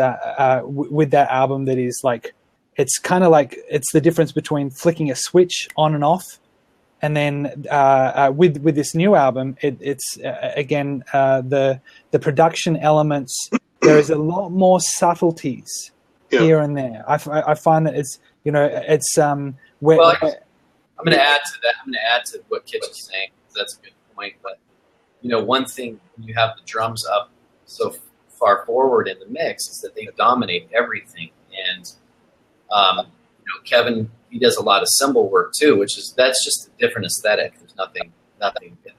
with that album that is like, it's kind of like, it's the difference between flicking a switch on and off, and then with this new album, it's again the production elements. There is a lot more subtleties here and there. I find that it's I'm going to add to that. I'm going to add to what Kitch is saying, because that's a good point. But one thing, when you have the drums up so far forward in the mix is that they dominate everything. And Kevin, he does a lot of cymbal work too, that's just a different aesthetic. There's nothing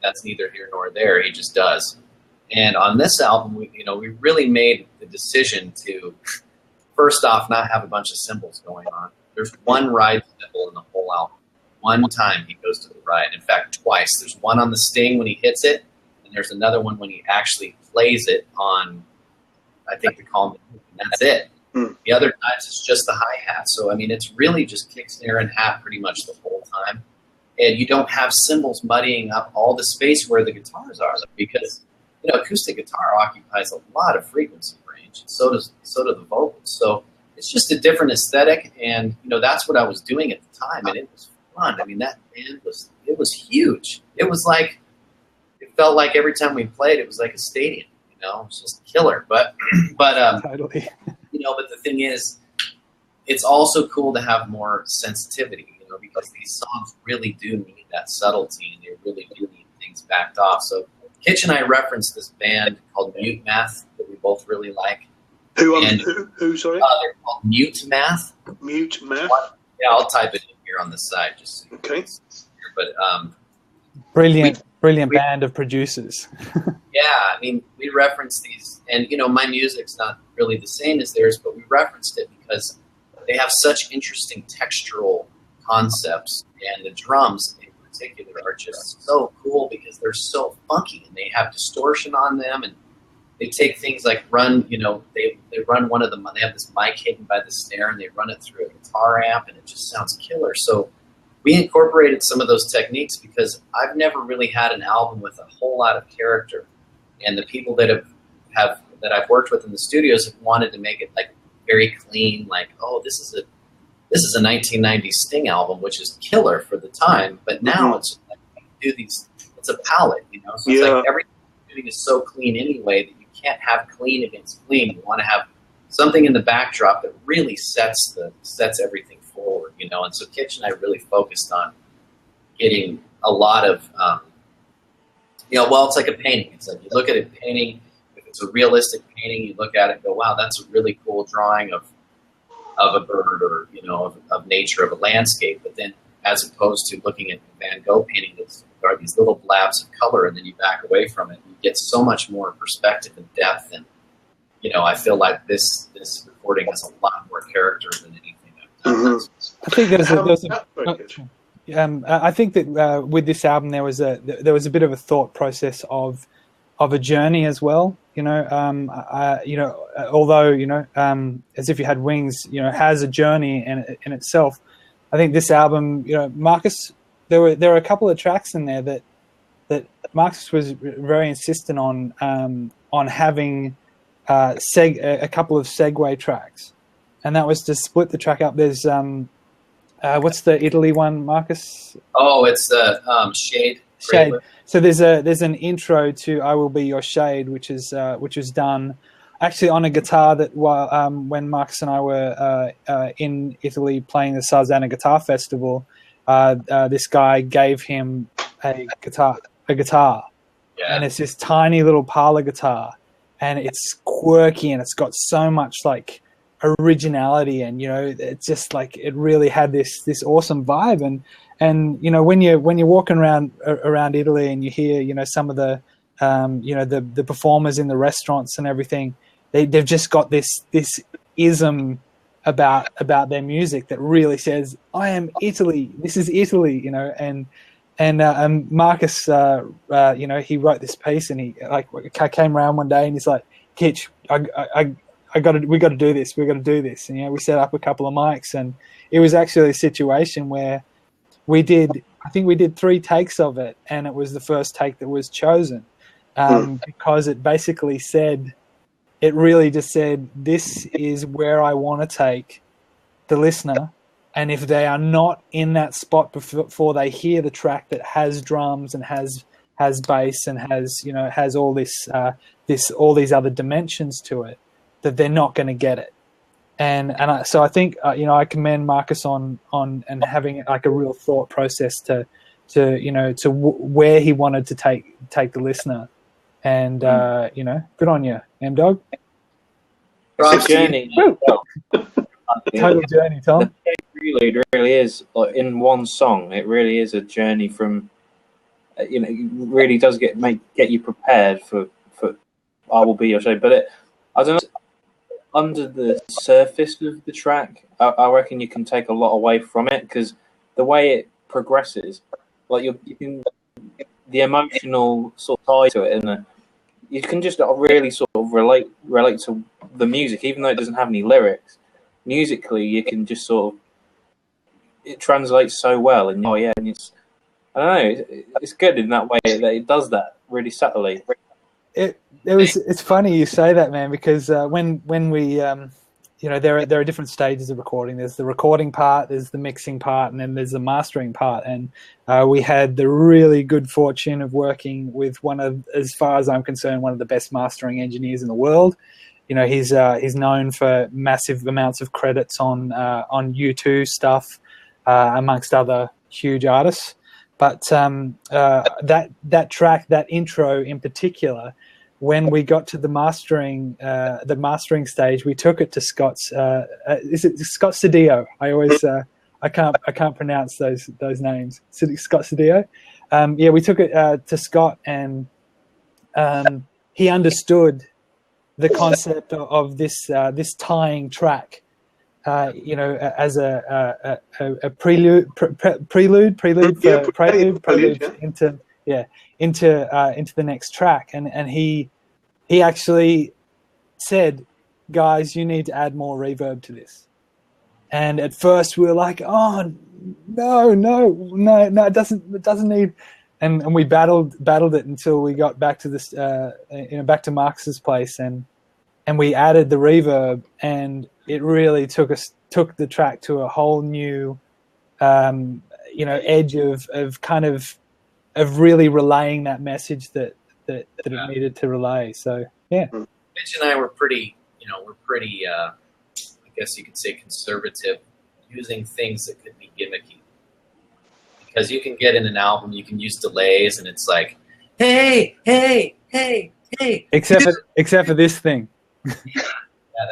that's neither here nor there. He just does. And on this album, we really made the decision to, first off, not have a bunch of cymbals going on. There's one ride cymbal in the whole album. One time he goes to the ride. In fact, twice. There's one on the sting when he hits it, and there's another one when he actually plays it on, I think, the calm, and that's it. The other times it's just the hi-hat. So, I mean, it's really just kick, snare, and hat pretty much the whole time. And you don't have cymbals muddying up all the space where the guitars are, because acoustic guitar occupies a lot of frequency range. So do the vocals. So it's just a different aesthetic, and that's what I was doing at the time, and it was fun. I mean, that band was huge. It felt like every time we played, it was like a stadium. It was just killer. But totally. But the thing is, it's also cool to have more sensitivity, because these songs really do need that subtlety, and they really do need things backed off. So Kitch and I referenced this band called Mute Math that we both really like. Who, sorry? They're called Mute Math. Mute Math? Yeah, I'll type it in here on the side. Just so okay. But brilliant band of producers. Yeah, I mean, we referenced these, and my music's not really the same as theirs, but we referenced it because they have such interesting textural concepts, and the drums in particular are just so cool because they're so funky, and they have distortion on them, and they take things like they run one of them. They have this mic hidden by the snare, and they run it through a guitar amp, and it just sounds killer. So we incorporated some of those techniques because I've never really had an album with a whole lot of character, and the people that that I've worked with in the studios have wanted to make it like very clean, like, oh, this is a 1990s Sting album, which is killer for the time, but now it's like it's a palette, So it's like everything you're doing is so clean anyway that you can't have clean against clean. You want to have something in the backdrop that really sets everything forward, And so Kitch and I really focused on getting a lot of, it's like a painting. It's like you look at a painting, if it's a realistic painting, you look at it and go, wow, that's a really cool drawing of a bird or, of nature, of a landscape. But then as opposed to looking at Van Gogh painting, there are these little blabs of color, and then you back away from it. You get so much more perspective and depth. And, I feel like this recording has a lot more character than anything I've done. I think that with this album there was a bit of a thought process of a journey as well. Although As If You Had Wings, has a journey in itself. I think this album, Marcus, there were a couple of tracks in there that Marcus was very insistent on having a couple of segue tracks, and that was to split the track up. There's what's the Italy one, Marcus? Oh, it's the Shade. Shade. So there's an intro to "I Will Be Your Shade," which is done actually on a guitar that when Marcus and I were in Italy playing the Sarzana Guitar Festival, this guy gave him a guitar, and it's this tiny little parlor guitar, and it's quirky and it's got so much like originality, and it's just like it really had this awesome vibe, and when you're walking around Italy and you hear some of the the performers in the restaurants and everything, they've just got this ism about their music that really says, I am Italy, this is Italy, and Marcus he wrote this piece, and he came around one day and he's like, Kitch, we got to do this. And we set up a couple of mics, and it was actually a situation where we did 3 takes of it, and it was the first take that was chosen because it basically said, it really just said, this is where I want to take the listener, and if they are not in that spot before they hear the track that has drums and has bass and has all all these other dimensions to it, that they're not going to get it. So I think I commend Marcus on and having like a real thought process to where he wanted to take the listener, and good on you, M-Dog. It's a journey. Total journey, Tom. The prelude really is, like, in one song. It really is a journey from. It really does get you prepared for I Will Be Your Show. But I don't know. Under the surface of the track, I reckon you can take a lot away from it, because the way it progresses, like you can, the emotional sort of tie to it, and you can just really sort of relate to the music, even though it doesn't have any lyrics. Musically, you can just sort of, it translates so well, and and it's, I don't know, it's good in that way that it does that really subtly. It's funny you say that, man, because when we there are different stages of recording. There's the recording part, there's the mixing part, and then there's the mastering part. And we had the really good fortune of working with one of, as far as I'm concerned, one of the best mastering engineers in the world. He's known for massive amounts of credits on U2 stuff, amongst other huge artists. But that track, that intro in particular, when we got to the mastering stage, we took it to Scott's. Is it Scott Cedillo? I always I can't pronounce those names. Scott Cedillo. We took it to Scott, and he understood the concept of this tying track. As a prelude into the next track, and he actually said, guys, you need to add more reverb to this. And at first we were like, oh no, it doesn't need, and we battled it until we got back to this back to Marcus's place, and we added the reverb, and it really took the track to a whole new edge of kind of really relaying that message that it needed to relay. So Mitch and I were pretty, I guess you could say conservative, using things that could be gimmicky. Because you can get in an album, you can use delays, and it's like, hey. Except for this thing. Yeah,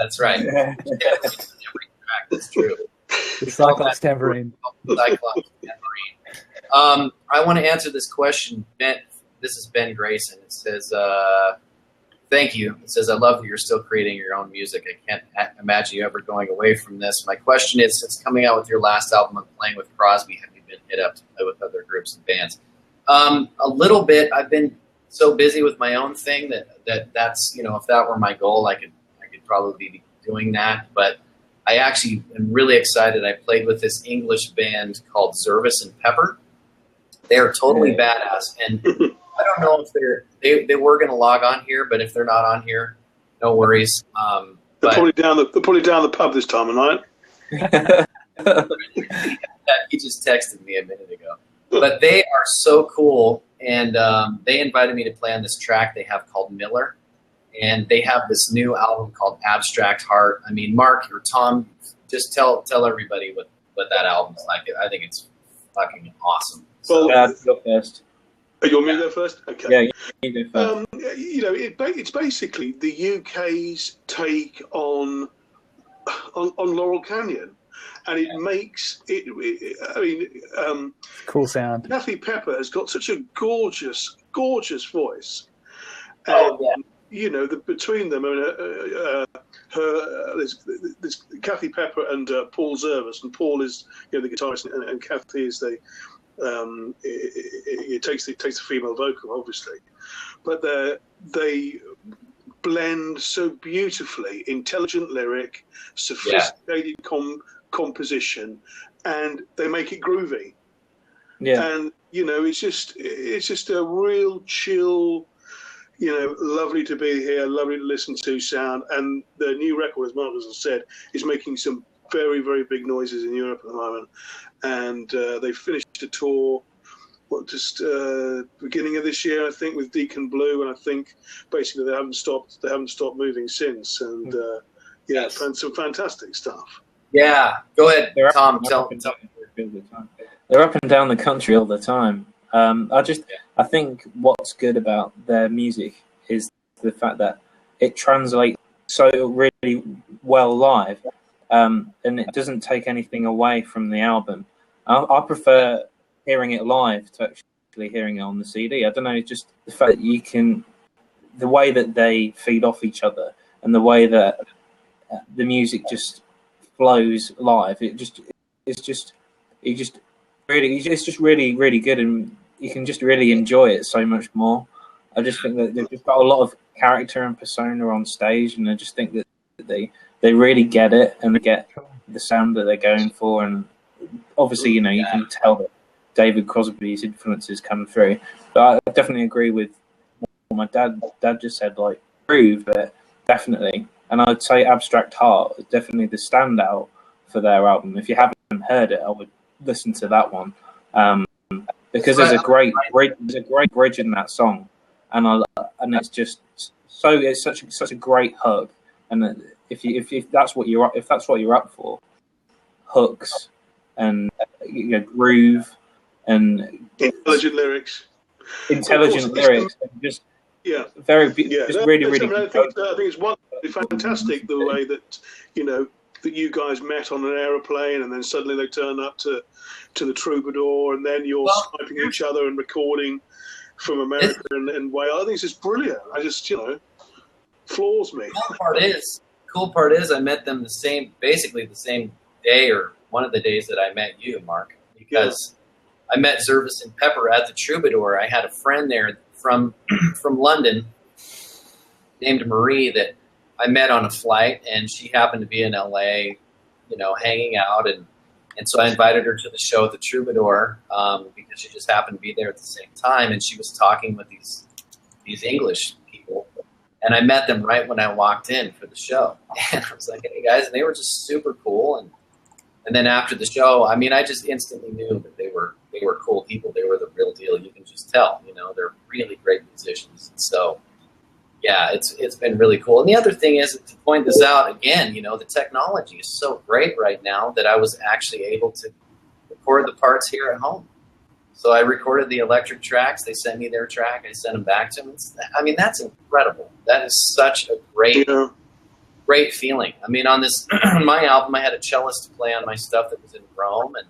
that's right. Every track, that's true. The Cyclops tambourine. Cyclops tambourine. I want to answer this question. Ben, this is Ben Grayson. It says, thank you. It says, I love that you're still creating your own music. I can't imagine you ever going away from this. My question is, since coming out with your last album and playing with Crosby, have you been hit up to play with other groups and bands? A little bit. I've been so busy with my own thing that's, if that were my goal, I could probably be doing that. But I actually am really excited. I played with this English band called Zervis and Pepper. They are totally badass, and I don't know if they were going to log on here, but if they're not on here, no worries. They're probably down the pub this time of night. He just texted me a minute ago. But they are so cool, and they invited me to play on this track they have called Miller. And they have this new album called Abstract Heart. I mean, Mark or Tom, just tell everybody what that album's like. I think it's fucking awesome. Well, go first. You want me to go first? Okay. Yeah, you go first. It's basically the UK's take on Laurel Canyon, and it makes it. I mean, cool sound. Kathy Pepper has got such a gorgeous voice. Between them, there's Kathy Pepper and Paul Zervis, and Paul is the guitarist, and Kathy is it takes the female vocal, obviously, but they blend so beautifully, intelligent lyric, sophisticated composition, and they make it groovy. Yeah, and it's just a real chill. Lovely to be here, lovely to listen to sound. And the new record, as Marcus has said, is making some very, very big noises in Europe at the moment. And they finished a tour, beginning of this year, I think, with Deacon Blue. And I think basically they haven't stopped moving since. And some fantastic stuff. Yeah, go ahead, Tom. Tell me. They're up and down the country all the time. I think what's good about their music is the fact that it translates so really well live, and it doesn't take anything away from the album. I prefer hearing it live to actually hearing it on the CD. I don't know, just the fact that the way that they feed off each other and the way that the music just flows live, it's just really, really good, and you can just really enjoy it so much more. I just think that they've just got a lot of character and persona on stage, and I just think that they really get it, and they get the sound that they're going for. And obviously, you can tell that David Crosby's influences come through. But I definitely agree with what my dad just said, like Groove, definitely. And I'd say Abstract Heart is definitely the standout for their album. If you haven't heard it, I would listen to that one, because there's a great bridge in that song, and it's just it's such a great hook. And if that's what you're up for, hooks and groove and intelligent lyrics, and just really really. I think it's wonderfully fantastic the way that that you guys met on an aeroplane, and then suddenly they turn up to the Troubadour, and then you're Skyping each other and recording from America and Wales. I think it's just brilliant. I just floors me. Cool part is I met them basically the same day, or one of the days that I met you, Mark, because I met Zervis and Pepper at the Troubadour. I had a friend there from London named Marie that I met on a flight, and she happened to be in LA, hanging out, and so I invited her to the show at the Troubadour because she just happened to be there at the same time, and she was talking with these English people, and I met them right when I walked in for the show, and I was like, "Hey guys," and they were just super cool, and then after the show, I mean, I just instantly knew that they were cool people. They were the real deal. You can just tell, they're really great musicians, and so. Yeah, it's been really cool. And the other thing is, to point this out again, the technology is so great right now that I was actually able to record the parts here at home. So I recorded the electric tracks. They sent me their track. I sent them back to them. That's incredible. That is such a great feeling. I mean, on this my album, I had a cellist play on my stuff that was in Rome, and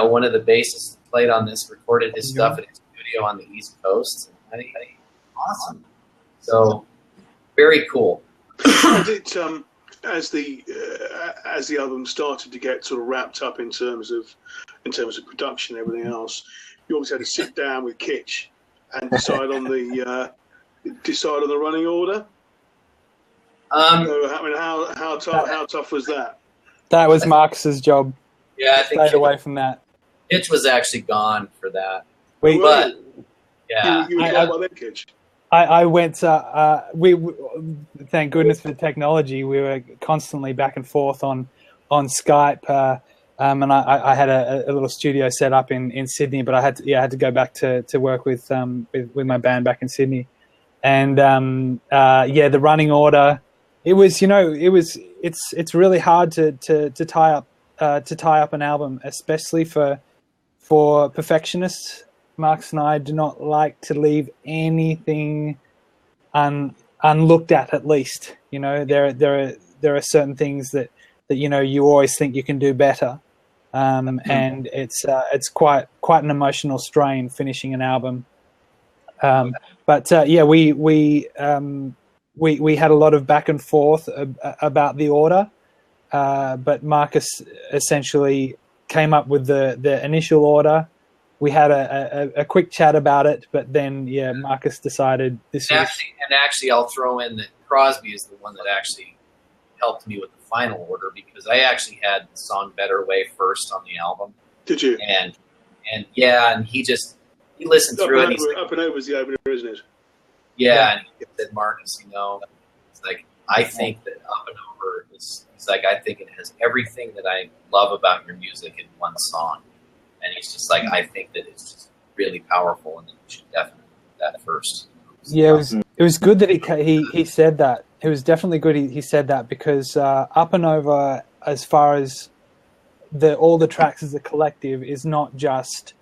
one of the bassists played on this, recorded his stuff at his studio on the East Coast. I think awesome. So, very cool. As the album started to get sort of wrapped up in terms of production and everything else, you obviously had to sit down with Kitch and decide on the running order. How tough was that? That was Marcus's job. Yeah, I think stayed away from that. Kitch was actually gone for that. You were by then, Kitch. I went. We thank goodness for the technology. We were constantly back and forth on Skype, and I had a little studio set up in Sydney, but I had to go back to work with my band back in Sydney, and the running order. It was it's really hard to tie up an album, especially for perfectionists. Marcus and I do not like to leave anything unlooked at least. There are certain things that you always think you can do better, and it's quite an emotional strain finishing an album. But we had a lot of back and forth about the order, but Marcus essentially came up with the initial order. We had a quick chat about it, but then Marcus decided this. Actually, I'll throw in that Crosby is the one that actually helped me with the final order, because I actually had the song "Better Way" first on the album. Did you? And he listened through it. Up and Over is the opener, isn't it? Yeah, and he said, Marcus, it's like, I think that Up and Over is. He's like, I think it has everything that I love about your music in one song. And he's just like, I think that it's just really powerful, and that you should definitely do that first. Yeah, it was good that he said that. It was definitely good he said that, because Up and Over, as far as all the tracks as a collective, is not just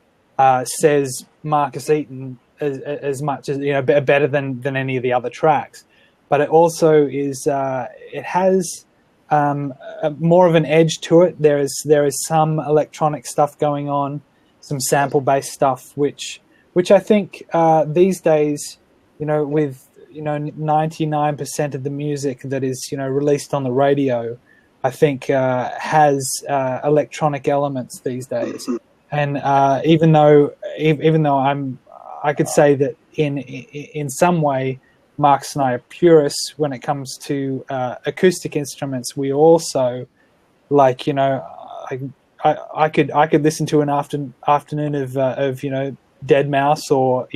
says Marcus Eaton as much as better than any of the other tracks. but it also is it has more of an edge to it. There is some electronic stuff going on, some sample-based stuff, which I think these days, with 99% of the music that is released on the radio, I think has electronic elements these days. And even though I could say that in some way, Marcus and I are purists when it comes to acoustic instruments. We also I could listen to an afternoon of Dead Mouse or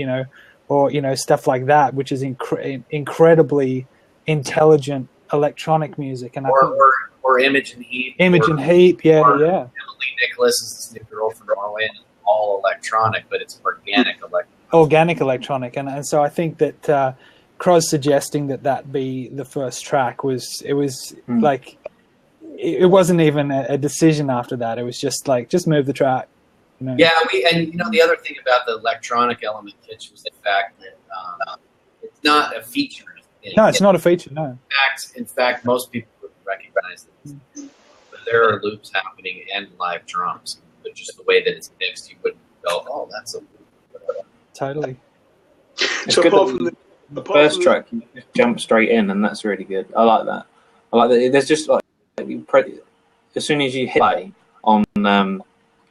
stuff like that, which is incredibly intelligent electronic music, and or Imogen Heap. Imogen Heap, yeah. Emily Nicholas is this new girl from Norway, and all electronic, but it's organic electronic. And so I think that Cros suggesting that be the first track was like, it wasn't even a decision after that. It was just like, just move the track. Yeah, the other thing about the electronic element, Kitch, was the fact that it's not a feature. No, it's not a feature. No. In fact, most people would recognize that there are loops happening and live drums, but just the way that it's mixed, you wouldn't go, "Oh, that's a loop." Totally. It's good that the first track you just jump straight in, and that's really good. I like that. There's just like as soon as you hit play on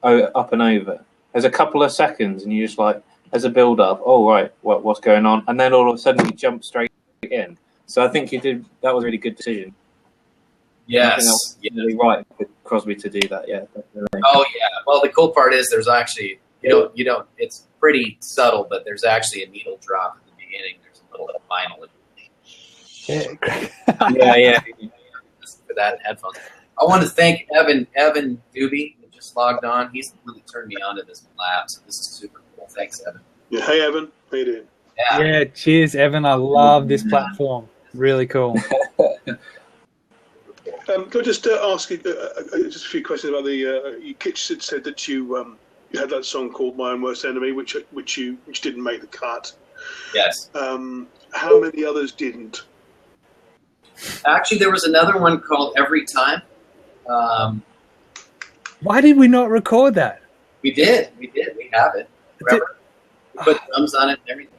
Up and Over, there's a couple of seconds, and you just like, there's a build up. Oh right, what's going on? And then all of a sudden you jump straight in. So I think that was a really good decision. Yes, really right with Crosby to do that. Yeah, definitely. Oh yeah. Well, the cool part is there's actually you don't. It's pretty subtle, but there's actually a needle drop at the beginning. There's a little vinyl. Yeah. For that headphones. I want to thank Evan Doobie, who just logged on. He's really turned me on to this Blab, so this is super cool. Thanks, Evan. Yeah, hey Evan, how you doing? Yeah, cheers, Evan. I love this platform. Really cool. Can I just ask you just a few questions about the Kitch had said that you had that song called My Own Worst Enemy, which didn't make the cut. Yes. How many others didn't? Actually, there was another one called Every Time. Why did we not record that? We did. We have it. Remember? We put drums on it and everything.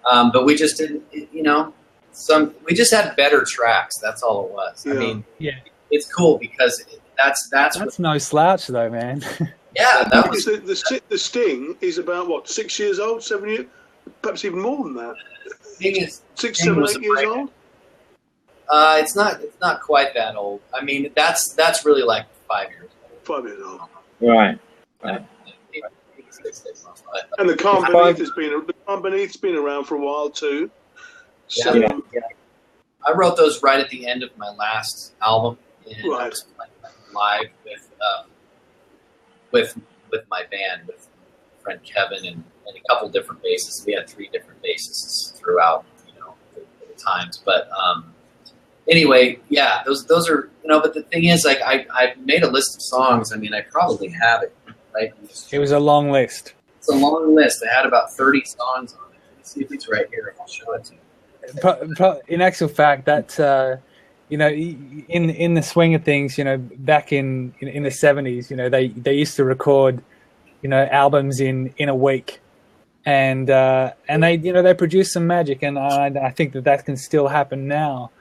But we just didn't, we just had better tracks. That's all it was. Yeah. I mean, it's cool because that's no slouch though, man. Yeah, that was the Sting is about what, 6 years old, 7 years, perhaps even more than that. Sting is 6, 7, 8 years old. It's not quite that old. I mean, that's really like 5 years old. 5 years old. Right. And the Calm Beneath's been around for a while too. So, yeah. I wrote those right at the end of my last album, and I was playing live with my band, with friend Kevin and a couple different bassists. We had 3 different bassists throughout, the times. But anyway, yeah, those are But the thing is, like, I made a list of songs. I mean, I probably have it. Right? It was a long list. It's a long list. I had about 30 songs on it. Let's see if it's right here. I'll show it to you. In actual fact, that in the swing of things, back in the 70s, they used to record, albums in a week, and they produced some magic, and I think that can still happen now.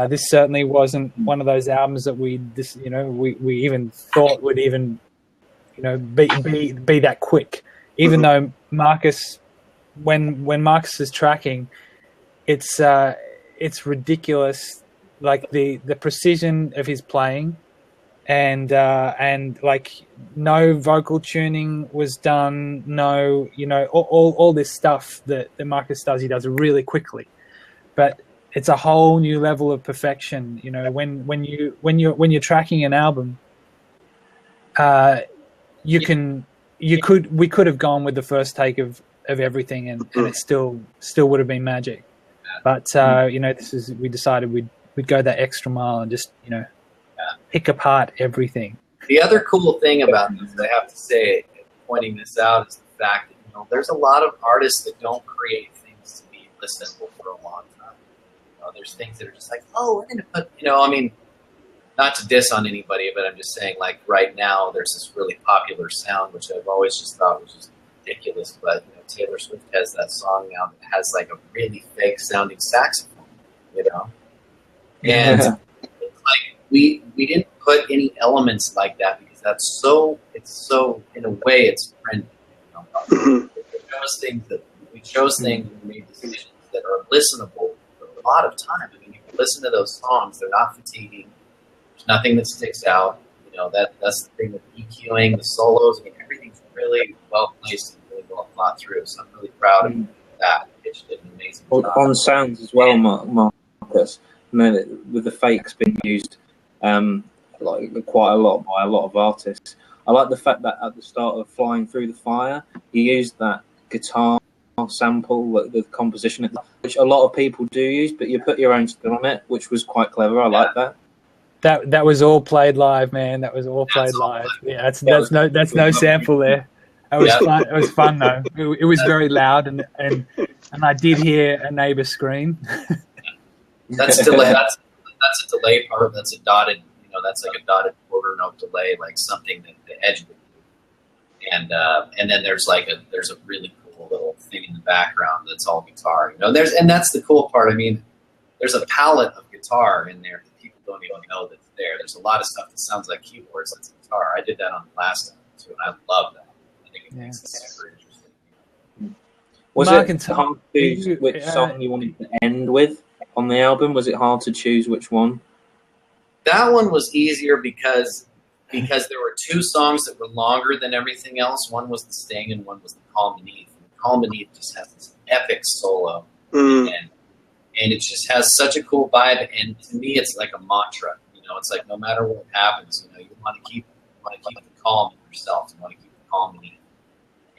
This certainly wasn't one of those albums that we even thought would even be that quick. Even though Marcus, when Marcus is tracking, it's ridiculous, like the precision of his playing, and like no vocal tuning was done, no, all this stuff that Marcus does, he does really quickly, but it's a whole new level of perfection. When you're tracking an album, we could have gone with the first take of everything, and it still would have been magic. But we decided we'd go that extra mile and just pick apart everything. The other cool thing about this, I have to say, pointing this out, is the fact that there's a lot of artists that don't create things to be listenable for a long time. there's things that are just like, oh, we're going to put, I mean, not to diss on anybody, but I'm just saying, like, right now there's this really popular sound, which I've always just thought was just ridiculous. But, Taylor Swift has that song now that has, like, a really fake sounding saxophone, And it's like, we didn't put any elements like that because it's so, in a way, it's trendy. We chose things and made decisions that are listenable for a lot of time. I mean, you can listen to those songs; they're not fatiguing. There's nothing that sticks out. That's the thing with EQing, the solos. I mean, everything's really well placed and really well thought through. So I'm really proud of that. Kitch did an amazing job. On sounds as well, Marcus. With the fakes being used like quite a lot by a lot of artists. I like the fact that at the start of Flying Through the Fire, you used that guitar sample, the composition, which a lot of people do use, but you put your own spin on it, which was quite clever. I like that. That was all played live, man. That was all played live. Yeah, that's no sample there. It was fun. It was fun though. It was very loud, and I did hear a neighbor scream. That's delay. That's a delay part. That's a dotted. That's like a dotted quarter note delay, like something that the edge would do. And then there's a really cool little thing in the background that's all guitar. And that's the cool part. I mean, there's a palette of guitar in there that people don't even know that's there. There's a lot of stuff that sounds like keyboards that's guitar. I did that on the last album too, and I love that. I think it makes it super interesting. Was it hard to choose which song you wanted to end with on the album? Was it hard to choose which one? That one was easier because there were two songs that were longer than everything else. One was The Sting and one was The Calm Beneath. And The Calm Beneath just has this epic solo. And it just has such a cool vibe. And to me, it's like a mantra. It's like no matter what happens, you want to keep the calm in yourself. You want to keep the calm beneath.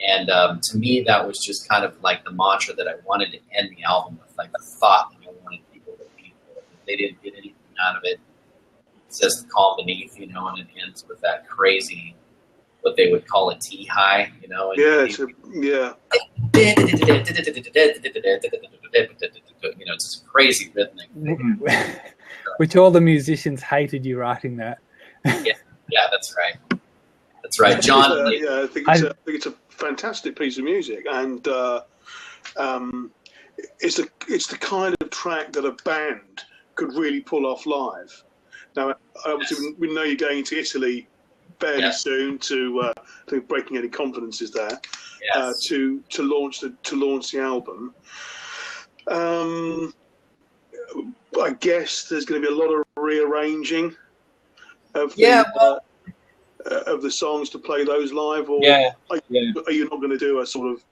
And to me, that was just kind of like the mantra that I wanted to end the album with, like the thought that I wanted people to feel. If they didn't get anything out of it, it says the calm beneath, and it ends with that crazy, what they would call a T high, And it's just crazy rhythmic thing. Which all the musicians hated you writing that. Yeah, that's right. That's right, John. I think it's a fantastic piece of music, and it's the kind of track that a band could really pull off live. Now, obviously, we know you're going to Italy fairly soon to breaking any confidences there. To launch the album. I guess there's going to be a lot of rearranging of the songs to play those live, or are you not going to do a sort of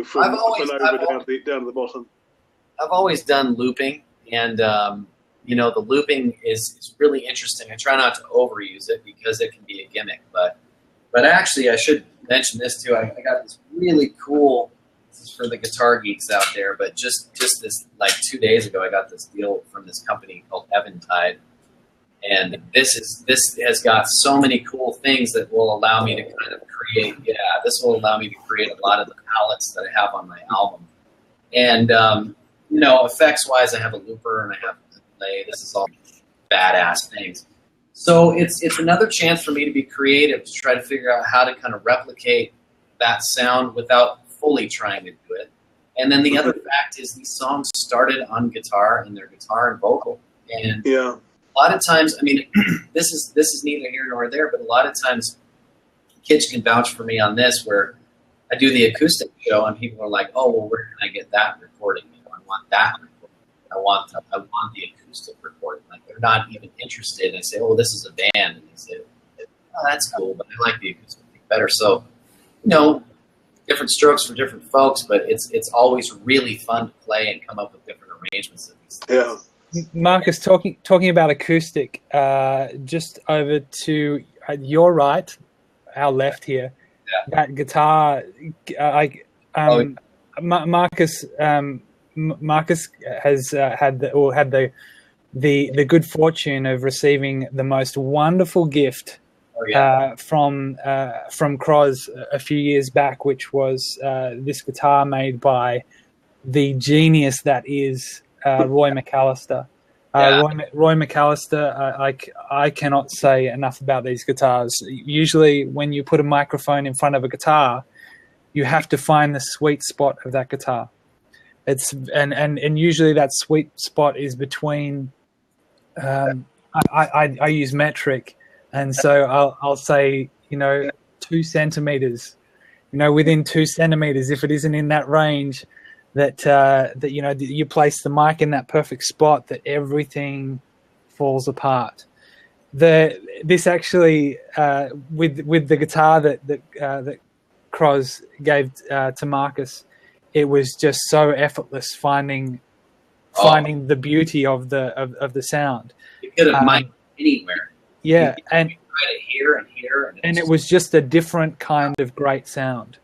from down to the bottom? I've always done looping, and the looping is really interesting. I try not to overuse it because it can be a gimmick, but actually I should mention this too. I got this really cool, this is for the guitar geeks out there, but just this, like 2 days ago, I got this deal from this company called Eventide, and this has got so many cool things that will allow me to kind of create, this will allow me to create a lot of the palettes that I have on my album. And, effects-wise, I have a looper and I have a delay. This is all badass things. So it's another chance for me to be creative, to try to figure out how to kind of replicate that sound without fully trying to do it. And then the other fact is these songs started on guitar, and they're guitar and vocal. And a lot of times, I mean, this is neither here nor there, but a lot of times Kitch can vouch for me on this, where I do the acoustic show and people are like, oh, well, where can I get that recording? I want that recording. I want the acoustic recording. Like, they're not even interested. I say, oh, this is a band. And they say, oh, that's cool, but I like the acoustic better. So, different strokes for different folks, but it's always really fun to play and come up with different arrangements of these things. Yeah. Marcus, talking about acoustic, just over to your right, our left here, that guitar, Marcus has had the good fortune of receiving the most wonderful gift from Cros a few years back, which was this guitar made by the genius that is Roy McAllister. Roy McAllister, I cannot say enough about these guitars. Usually when you put a microphone in front of a guitar, you have to find the sweet spot of that guitar. And usually that sweet spot is between, I use metric, and so I'll say, 2 centimeters, within 2 centimeters, if it isn't in that range, that you place the mic in that perfect spot, that everything falls apart. This actually with the guitar that Cros gave to Marcus, it was just so effortless finding the beauty of the sound. You could have mic anywhere. Yeah, and tried it here and here, and it was just a different kind of great sound.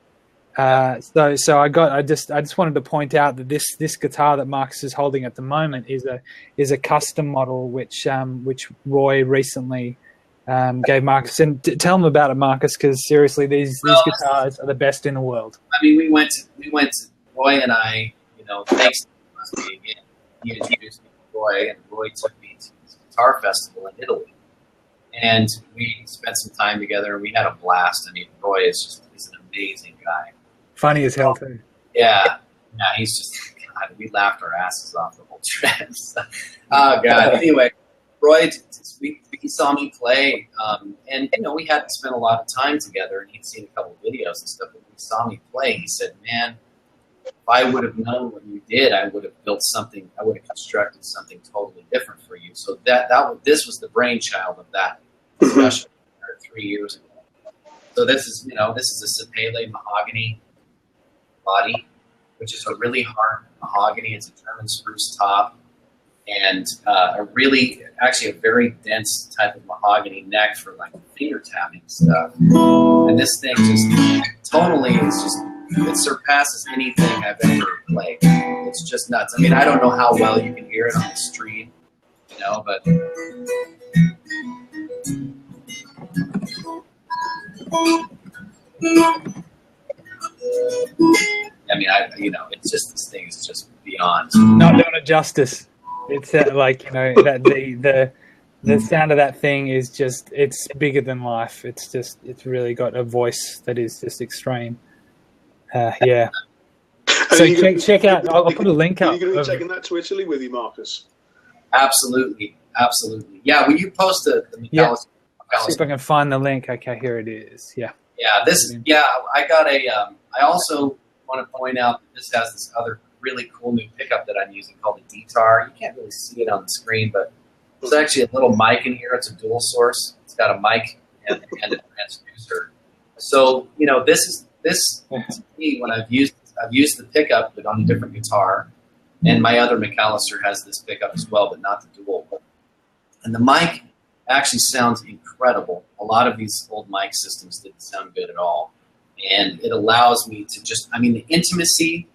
So I just wanted to point out that this guitar that Marcus is holding at the moment is a custom model which Roy recently gave Marcus. And tell him about it, Marcus, because seriously, these guitars are the best in the world. I mean, we went to Roy and I, thanks to Crosby again. He introduced me to Roy, and Roy took me to this guitar festival in Italy, and we spent some time together, and we had a blast. I mean, Roy he's an amazing guy. Funny as hell too. Yeah, he's just, God, we laughed our asses off the whole trip. Oh God. Anyway, Roy, he saw me play, and we hadn't spent a lot of time together, and he'd seen a couple of videos and stuff. But when he saw me play, he said, "Man, if I would have known what you did, I would have built something. I would have constructed something totally different for you." So this was the brainchild of that discussion 3 years ago. So this is a Sapele mahogany body, which is a really hard mahogany. It's a German spruce top, and a very dense type of mahogany neck for like finger tapping stuff. And this thing just totally it surpasses anything I've ever played. It's just nuts. I mean, I don't know how well you can hear it on the stream, but I mean, it's just, this thing is just beyond. Not doing it justice. It's that the sound of that thing is just, it's bigger than life. It's really got a voice that is just extreme. Yeah. So check out. I'll put a link up. Are you going to be taking that to Italy with you, Marcus? Absolutely. Yeah. Will you post the McAllister? Yeah. See if I can find the link. Okay, here it is. Yeah. Yeah. I got I also want to point out that this has this other really cool new pickup that I'm using called the D-Tar. You can't really see it on the screen, but there's actually a little mic in here. It's a dual source. It's got a mic and a transducer. So this to me, when I've used the pickup, but on a different guitar, and my other McAllister has this pickup as well, but not the dual. And the mic actually sounds incredible. A lot of these old mic systems didn't sound good at all. And it allows me to the intimacy,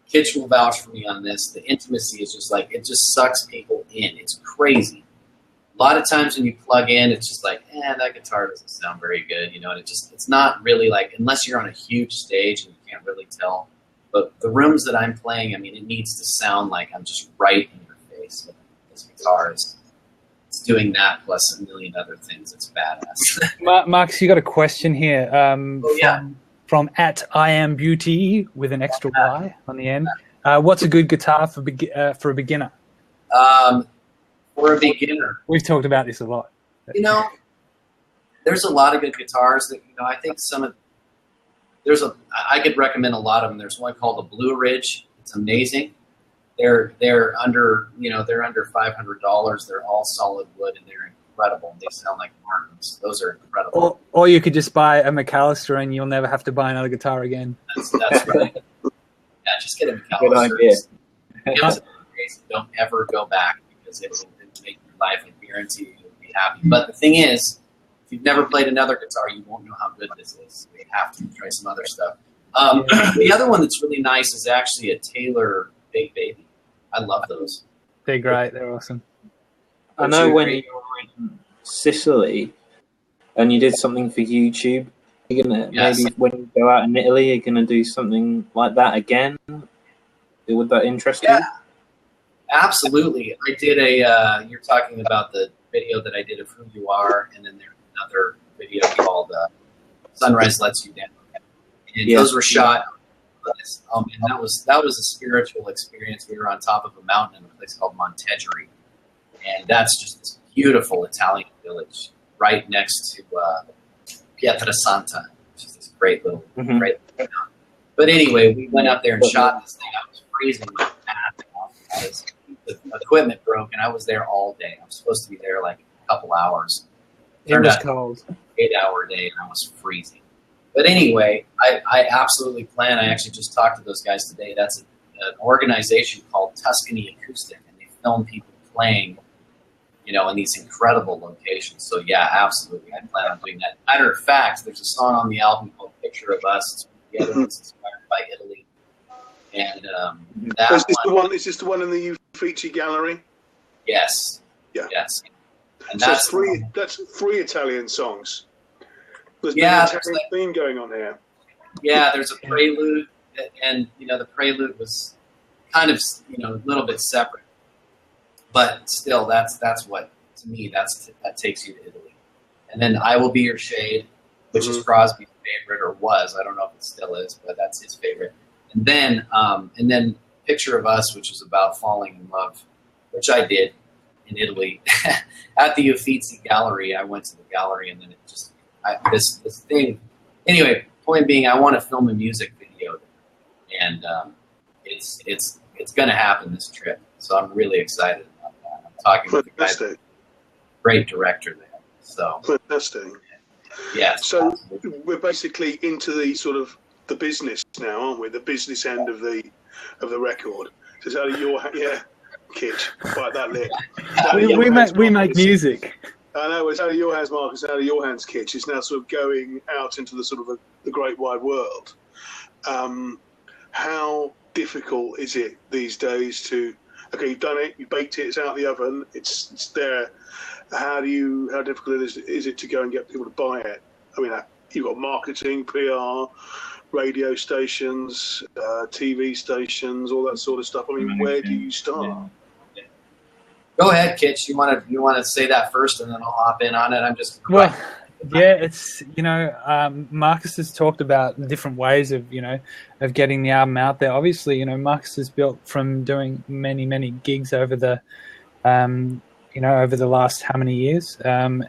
Kitch will vouch for me on this, the intimacy is just like, it just sucks people in. It's crazy. A lot of times when you plug in, it's just like, that guitar doesn't sound very good, and it's not really like, unless you're on a huge stage and you can't really tell. But the rooms that I'm playing, I mean, it needs to sound like I'm just right in your face. This guitar is doing that plus a million other things. It's badass. Marcus, you got a question here from @IamBeauty with an extra Y on the end. What's a good guitar for a beginner? For a beginner, we've talked about this a lot. There's a lot of good guitars that I think I could recommend a lot of them. There's one called the Blue Ridge. It's amazing. They're under $500. They're all solid wood and they're incredible. They sound like Martins. Those are incredible. Or you could just buy a McAllister and you'll never have to buy another guitar again. That's right. Yeah, just get a McAllister. Don't ever go back because it will make your life a guarantee you'll be happy. But the thing is, if you've never played another guitar, you won't know how good this is. So you have to try some other stuff. The other one that's really nice is actually a Taylor Big Baby. I love those. They're great. They're awesome. I know when you were in Sicily and you did something for YouTube, you're gonna maybe when you go out in Italy, you're gonna do something like that again. Would that interest you? Absolutely. I did you're talking about the video that I did of Who You Are, and then there's another video called Sunrise Lets You Down. And those were shot. And that was a spiritual experience. We were on top of a mountain in a place called Monteggieri. And that's just this beautiful Italian village right next to Pietrasanta, which is this great little great town. But anyway, we went up there and shot this thing. I was freezing my ass off because the equipment broke, and I was there all day. I was supposed to be there like a couple hours. It was cold. 8-hour day, and I was freezing. But anyway, I absolutely plan. I actually just talked to those guys today. That's an organization called Tuscany Acoustic, and they film people playing, in these incredible locations. So yeah, absolutely, I plan on doing that. Matter of fact, there's a song on the album called "Picture of Us." It's inspired by Italy, and Is this the one in the Uffizi Gallery? Yes. Yeah. Yes. And so that's three Italian songs. There's an Italian theme going on here. Yeah, there's a prelude, and the prelude was kind of a little bit separate, but still, that's what, to me, that takes you to Italy. And then "I Will Be Your Shade," which is Crosby's favorite, or was. I don't know if it still is, but that's his favorite. And then "Picture of Us," which is about falling in love, which I did in Italy at the Uffizi Gallery. I went to the gallery, and then it just this thing. Anyway, point being, I want to film a music video, and it's going to happen this trip. So I'm really excited about that. I'm talking with a guy, great director there. So fantastic. Yeah. So absolutely. We're basically into the sort of the business now, aren't we? The business end of the record. So it's out of your Kitch, bite that lip. We make music. I know, it's out of your hands, Marcus, out of your hands, Kitch. It's now sort of going out into the sort of the great wide world. How difficult is it these days to, okay, you've done it, you baked it, it's out of the oven, it's there. How difficult is it to go and get people to buy it? I mean, you've got marketing, PR, radio stations, TV stations, all that sort of stuff. I mean, where do you start? Go ahead, Kitch. You want to say that first, and then I'll hop in on it. I'm just it's Marcus has talked about different ways of getting the album out there. Obviously, Marcus is built from doing many gigs over the over the last how many years, and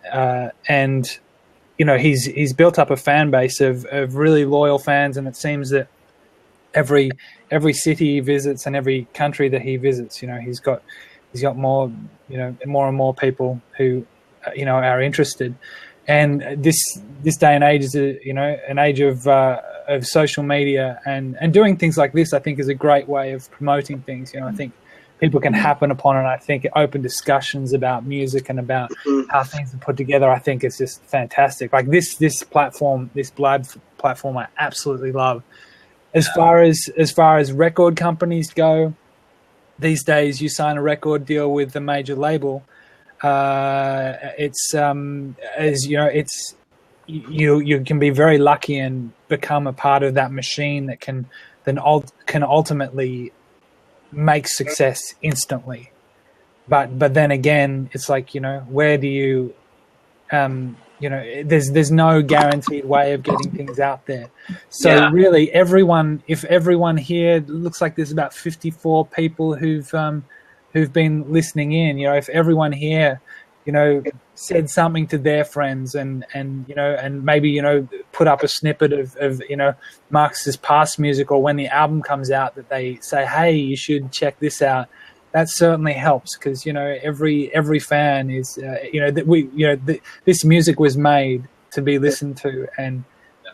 he's built up a fan base of really loyal fans, and it seems that every city he visits and every country that he visits, he's got more, more and more people who, are interested. And this day and age is an age of social media, and doing things like this, I think, is a great way of promoting things. I think people can happen upon it. I think open discussions about music and about how things are put together, I think it's just fantastic. Like this platform, this Blab platform, I absolutely love. As far as record companies go, these days you sign a record deal with a major label. It's you can be very lucky and become a part of that machine that can ultimately make success instantly. But then again, it's like, where do you there's no guaranteed way of getting things out there. So really, if everyone here, looks like there's about 54 people who've been listening in. If everyone here, said something to their friends and maybe put up a snippet of Marcus's past music, or when the album comes out, that they say, hey, you should check this out. That certainly helps, because every fan is this music was made to be listened to, and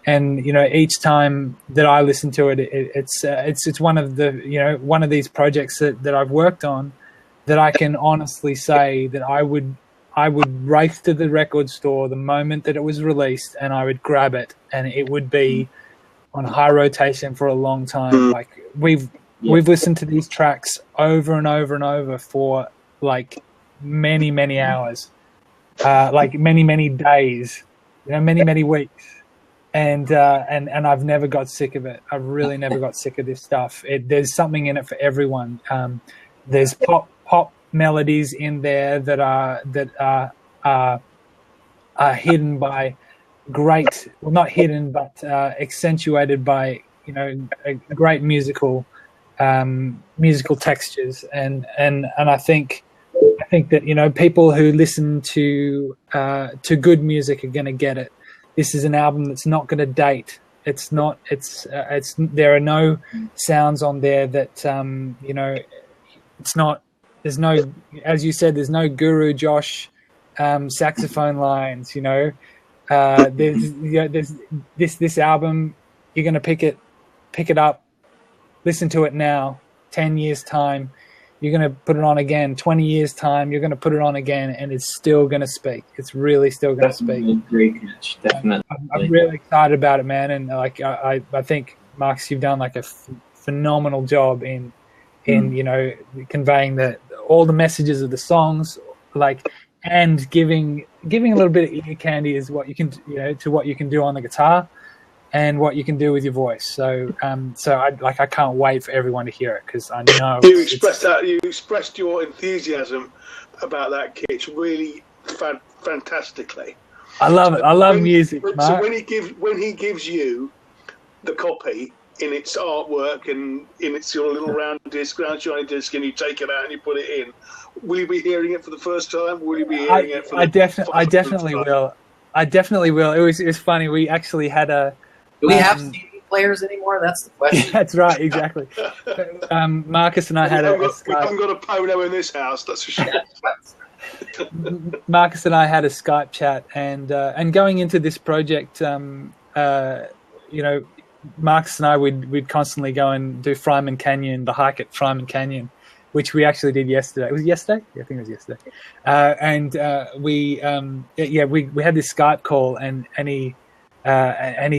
each time that I listen to it, it's one of the one of these projects that I've worked on that I can honestly say that I would race to the record store the moment that it was released, and I would grab it, and it would be on high rotation for a long time. Like we've listened to these tracks over and over and over for like many hours, like many days, many weeks, and I've never got sick of it. I've really never got sick of this stuff. There's something in it for everyone. There's pop pop melodies in there that are hidden by not hidden, but accentuated by a great musical textures, and I think that people who listen to good music are going to get it. This is an album that's not going to date. It's not. There are no sounds on there that it's not. There's no, as you said, there's no Guru Josh saxophone lines. There's this album. You're going to pick it up, listen to it now. 10 years time, you're going to put it on again. 20 years time, you're going to put it on again, and it's still going to speak. It's really still going to speak. Great catch, definitely. I'm really excited about it, man. And I think Marcus, you've done like a phenomenal job in conveying all the messages of the songs, and giving a little bit of ear candy is what you can to what you can do on the guitar and what you can do with your voice. So I can't wait for everyone to hear it, because I know you expressed your enthusiasm about that, Kitch, really fantastically. I love it. I love music, Mark. So when he gives you the copy in its artwork and in its little round shiny disc, and you take it out and you put it in, will you be hearing it for the first time? Will you be hearing it for the I definitely will. I definitely will. It was funny. We actually had a. Do we have CD players anymore? That's the question. That's right, exactly. Marcus and I had we haven't got a Pono in this house, that's for sure. Marcus and I had a Skype chat, and going into this project, Marcus and I would constantly go and do Fryman Canyon, the hike at Fryman Canyon, which we actually did yesterday. Was it yesterday? Yeah, I think it was yesterday. We had this Skype call, and he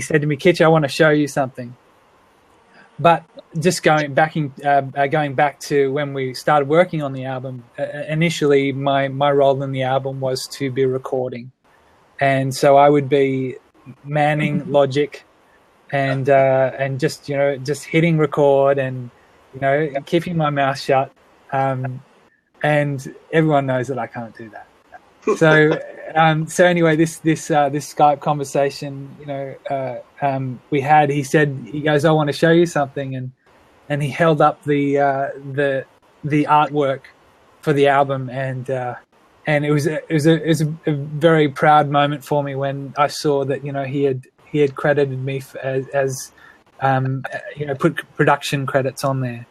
said to me, "Kitch, I want to show you something." But just going back to when we started working on the album, initially my role in the album was to be recording, and so I would be manning Logic and just hitting record and keeping my mouth shut, and everyone knows that I can't do that. So anyway, this Skype conversation, we had. He goes, "I want to show you something," and he held up the artwork for the album, and it was a very proud moment for me when I saw that he had credited me as put production credits on there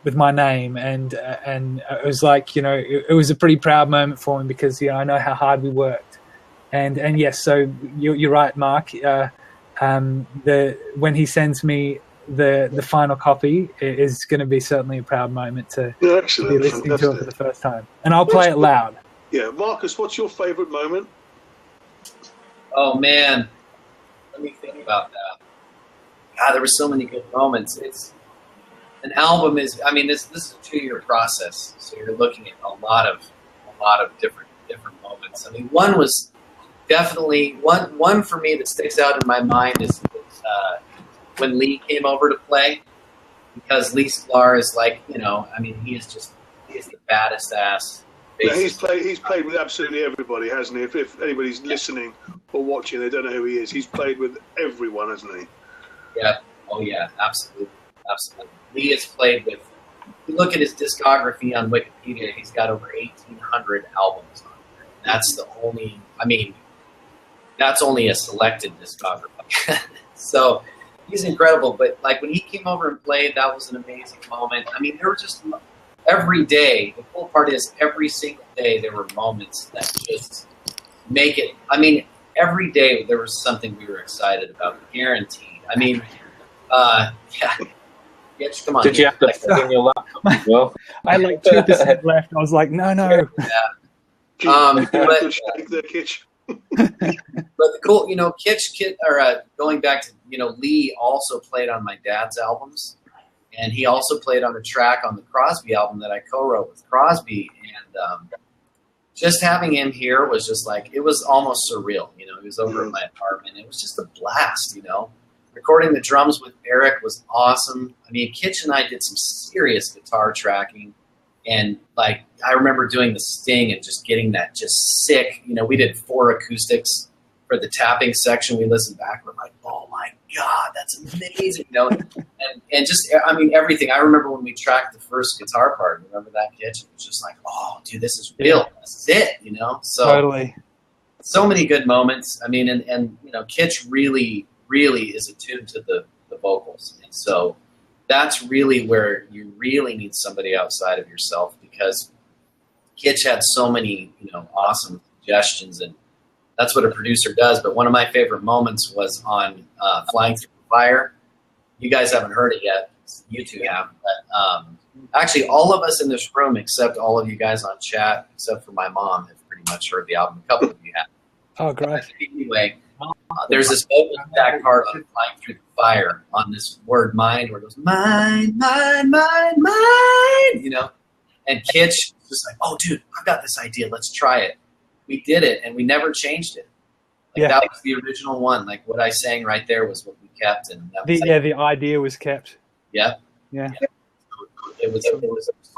with my name, and it was like it was a pretty proud moment for me, because I know how hard we worked, and yes, so you're right, Mark. When he sends me the final copy, it is going to be certainly a proud moment to be listening to it for the first time, and I'll play it loud. Yeah, Marcus, what's your favourite moment? Oh man, let me think about that. God, there were so many good moments. An album is, this is a 2-year process, so you're looking at a lot of different moments. One was definitely one for me that sticks out in my mind is when Lee came over to play, because Lee Sklar is he is the baddest ass. Yeah, he's played with absolutely everybody, hasn't he? If anybody's listening or watching, they don't know who he is. He's played with everyone, hasn't he? Yeah. Oh yeah, absolutely. Lee has played with. If you look at his discography on Wikipedia, he's got over 1,800 albums on there. That's only a selected discography. So he's incredible. But when he came over and played, that was an amazing moment. There were just every day. The cool part is every single day there were moments that just make it. Every day there was something we were excited about, guaranteed. Yeah. Yes, come on. Did you have to plug in your laptop as well? I had 2% left. I was like, no. Yeah. But the cool, Kitch, going back to, Lee also played on my dad's albums, and he also played on a track on the Crosby album that I co-wrote with Crosby, and just having him here was just it was almost surreal. He was over at my apartment. It was just a blast, recording the drums with Eric was awesome. I mean, Kitch and I did some serious guitar tracking. And, like, I remember doing the Sting and just getting that just sick. You know, we did 4 acoustics for the tapping section. We listened back. We're like, oh, my God, that's amazing. You know, and just, I mean, everything. I remember when we tracked the first guitar part. Remember that, Kitch? It was just like, oh, dude, this is real. This is it, you know? So, totally. So many good moments. I mean, and you know, Kitch really is attuned to the vocals. And so that's really where you really need somebody outside of yourself, because Kitch had so many, you know, awesome suggestions, and that's what a producer does. But one of my favorite moments was on Flying Through the Fire. You guys haven't heard it yet. You two have. But actually, all of us in this room, except all of you guys on chat, except for my mom, have pretty much heard the album. A couple of you have. Oh, great. Anyway, there's this vocal stack part on Flying Through the Fire on this word mind, where it goes, mine, mine, mine, mine, you know? And Kitch was just like, oh, dude, I've got this idea. Let's try it. We did it, and we never changed it. Like, that was the original one. Like, what I sang right there was what we kept. And that was the idea was kept. Yeah. Yeah. It was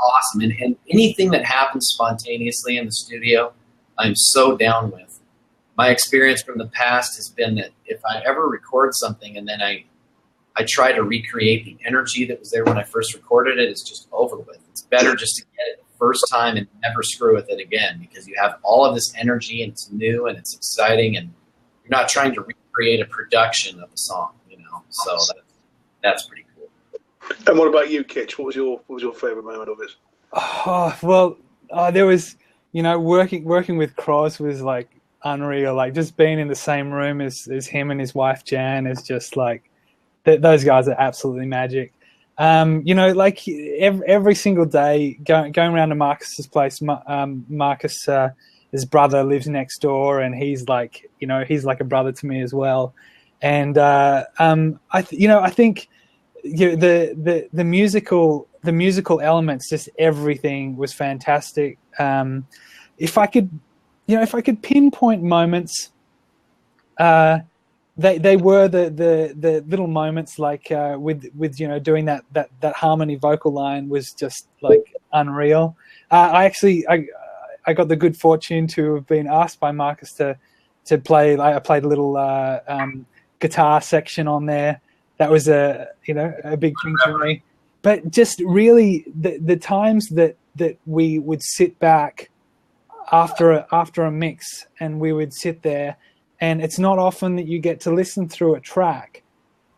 awesome. And anything that happens spontaneously in the studio, I'm so down with. My experience from the past has been that if I ever record something and then I try to recreate the energy that was there when I first recorded it, it's just over with. It's better just to get it the first time and never screw with it again, because you have all of this energy and it's new and it's exciting, and you're not trying to recreate a production of the song, you know. So that's pretty cool. And what about you, Kitch? What was your favorite moment of it? Oh, well, there was, you know, working with Crosby was like unreal. Like, just being in the same room as him and his wife Jan is just like, those guys are absolutely magic. You know, like every single day going around to Marcus's place. Marcus, his brother, lives next door, and he's like, you know, he's like a brother to me as well. And I think you know, the musical elements, just everything was fantastic. If I could pinpoint moments, they were the little moments, like with you know, doing that harmony vocal line was just like unreal. I got the good fortune to have been asked by Marcus to play. I played a little guitar section on there. That was a big thing for me. But just really the times that we would sit back after a mix, and we would sit there, and it's not often that you get to listen through a track,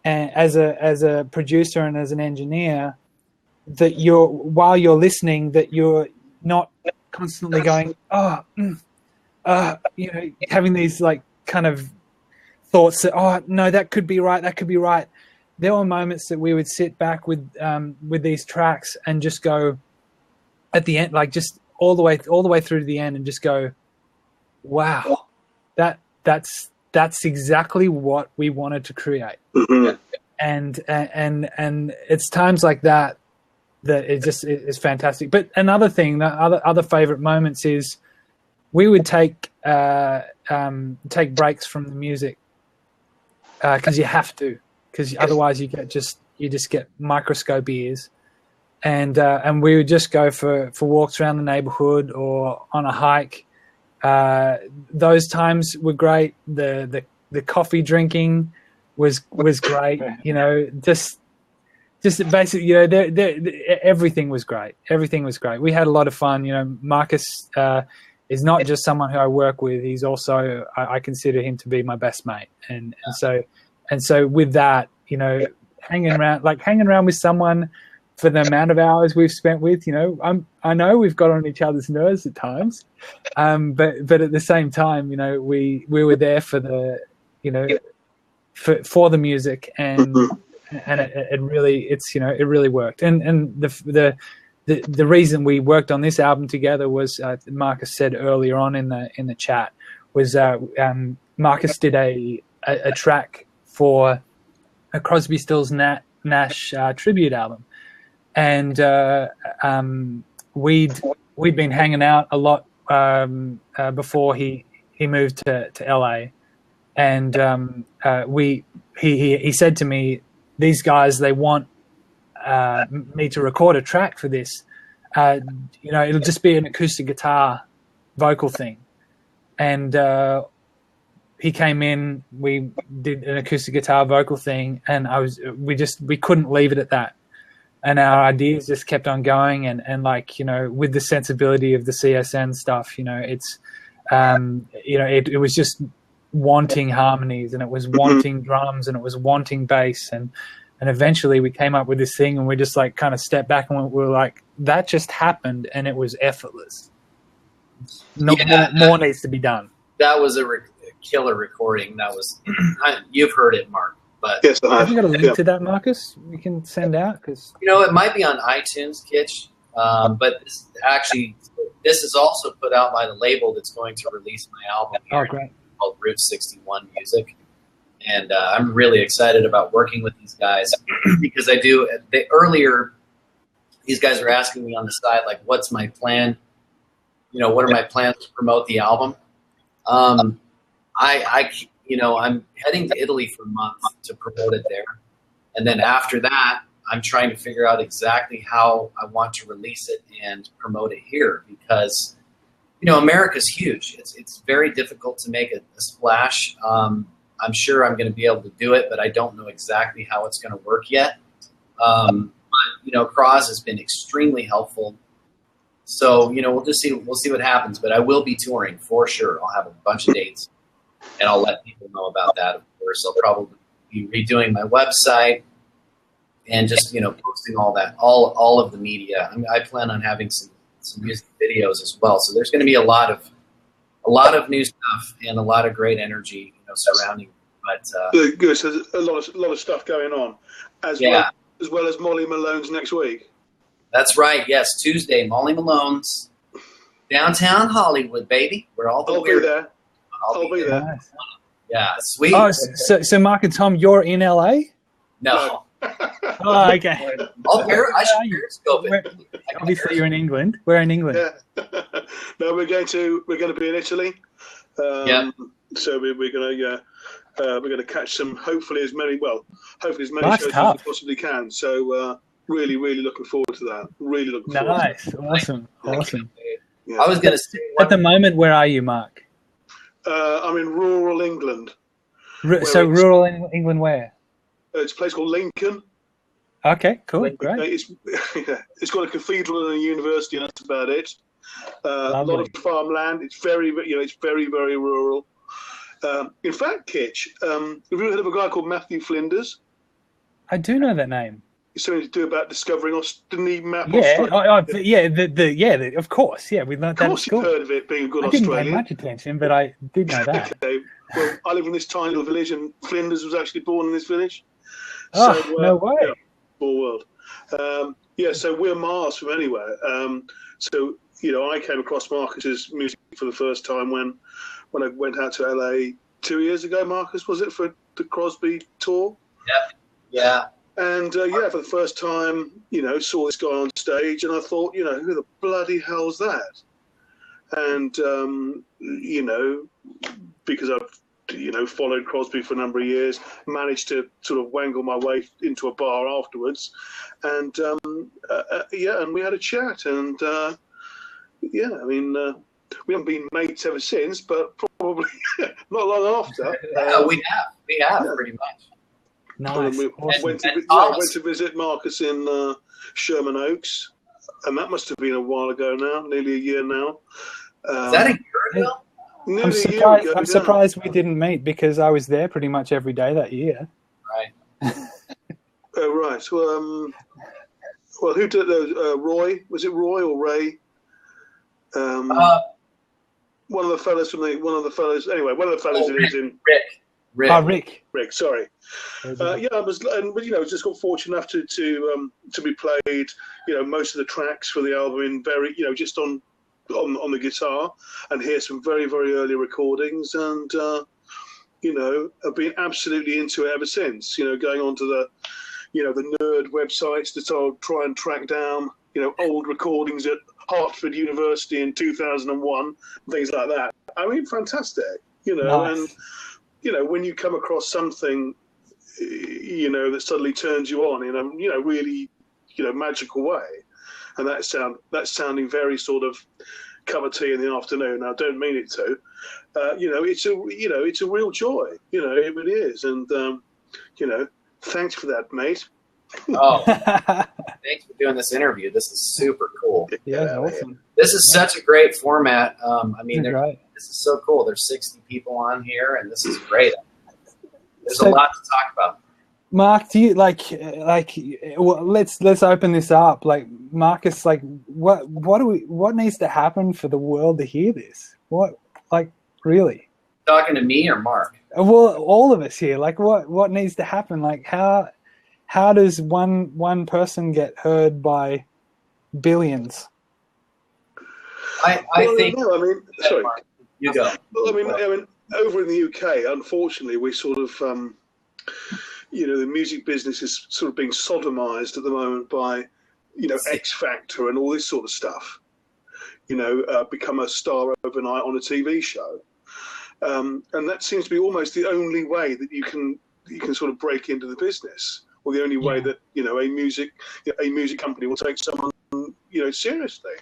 and as a producer and as an engineer, that while you're listening, that you're not constantly going, having these like kind of thoughts that, oh no, that could be right. There were moments that we would sit back with these tracks and just go at the end, like just all the way through to the end, and just go, wow, that's exactly what we wanted to create. Mm-hmm. And it's times like that it just is fantastic. But another thing, the other favorite moments is we would take breaks from the music, because you have to, because otherwise you just get microscope ears. And we would just go for walks around the neighborhood or on a hike. Those times were great. The coffee drinking was great. You know, just basically, you know, everything was great. Everything was great. We had a lot of fun. You know, Marcus is not just someone who I work with. He's also, I consider him to be my best mate. And so with that, you know, hanging around with someone for the amount of hours we've spent with, you know, I know we've got on each other's nerves at times, but at the same time, you know, we were there for the, you know, for the music, and it really worked. And the reason we worked on this album together was, Marcus said earlier on in the chat, was Marcus did a track for a Crosby, Stills, Nash tribute album. And we'd been hanging out a lot before he moved to LA, and he said to me, these guys, they want me to record a track for this. It'll just be an acoustic guitar vocal thing. And he came in, we did an acoustic guitar vocal thing, and we couldn't leave it at that. And our ideas just kept on going, and like, with the sensibility of the CSN stuff, it's it was just wanting harmonies, and it was wanting drums, and it was wanting bass, and eventually we came up with this thing, and we just like kind of stepped back, and we were like, that just happened, and it was effortless. More needs to be done. That was a killer recording. That was you've heard it, Mark. But yes, have you got a link to that, Marcus? We can send out, because it might be on iTunes, Kitch. But this is also put out by the label that's going to release my album here, great, called Route 61 Music, and I'm really excited about working with these guys because earlier these guys were asking me on the side, like, what's my plan? What are my plans to promote the album? I'm heading to Italy for a month to promote it there. And then after that, I'm trying to figure out exactly how I want to release it and promote it here because, America's huge. It's very difficult to make a splash. I'm sure I'm going to be able to do it, but I don't know exactly how it's going to work yet. But Cross has been extremely helpful. So, we'll see what happens, but I will be touring for sure. I'll have a bunch of dates, and I'll let people know about that, of course. I'll probably be redoing my website and just, posting all that, all of the media. I plan on having some music videos as well. So there's going to be a lot of new stuff and a lot of great energy, surrounding. But good. So there's a lot of stuff going on, as well as Molly Malone's next week. That's right. Yes, Tuesday, Molly Malone's, downtown Hollywood, baby. Where all the I'll be there. I'll be there. Nice. Yeah, sweet. Oh, so Mark and Tom, you're in LA? No. Oh, okay. I should periscope it. Obviously, you're in England. We're in England. Yeah. No, we're going to be in Italy. So we're going to catch some. Hopefully as many shows as we possibly can. So really, really looking forward to that. Really looking forward. Nice, awesome. Yeah. I was going to say at the moment, where are you, Mark? I'm in rural England. Rural England, where? It's a place called Lincoln. Okay, cool, great. It's got a cathedral and a university, and that's about it. A lot of farmland. It's very, very, very rural. In fact, Kitch, have you ever heard of a guy called Matthew Flinders? I do know that name. He's something to do about discovering didn't he map Australia? Of course, we learned that at school. Of course you've heard of it, being a good Australian. Australian. I didn't pay much attention, but I did know that. Okay. Well, I live in this tiny little village, and Flinders was actually born in this village. Oh, so, no way. Yeah, small world. So we're miles from anywhere. I came across Marcus's music for the first time when I went out to LA 2 years ago. Marcus, was it for the Crosby tour? Yeah. And for the first time, saw this guy on stage, and I thought, who the bloody hell's that? And because I've followed Crosby for a number of years, managed to sort of wangle my way into a bar afterwards, and and we had a chat, and we haven't been mates ever since, but probably not long after. We have pretty much. Nice. We went to visit Marcus in Sherman Oaks, and that must have been a while ago now, nearly a year now. Is that a year ago? I'm surprised we didn't meet, because I was there pretty much every day that year. Right. Right. Well, who did those? Roy? Was it Roy or Ray? One of the fellas Anyway, one of the fellas who lives in Rick. Oh, Rick. Rick, sorry. I was, just got fortunate enough to be played, most of the tracks for the album in very, just on the guitar, and hear some very, very early recordings, and I've been absolutely into it ever since. Going onto the nerd websites to try and track down old recordings at Hartford University in 2001, things like that. I mean, fantastic. Nice. And when you come across something that suddenly turns you on in a really magical way, and that's sounding very sort of cup of tea in the afternoon. I don't mean it to. It's a real joy. It really is, and thanks for that, mate. Oh, thanks for doing this interview. This is super cool. Yeah, awesome. This is such a great format. This is so cool. There's 60 people on here, and this is great. There's a lot to talk about. Mark, do you let's open this up. Like, Marcus, like, what needs to happen for the world to hear this? What, like, really? Talking to me or Mark? Well, all of us here. Like, what needs to happen? Like, how does one person get heard by billions? I think. No, I mean, sorry. Mark, you go. Well, I mean, over in the UK, unfortunately, we sort of, the music business is sort of being sodomized at the moment by, X Factor and all this sort of stuff. Become a star overnight on a TV show, and that seems to be almost the only way that you can sort of break into the business, or the only way that a music company will take someone seriously.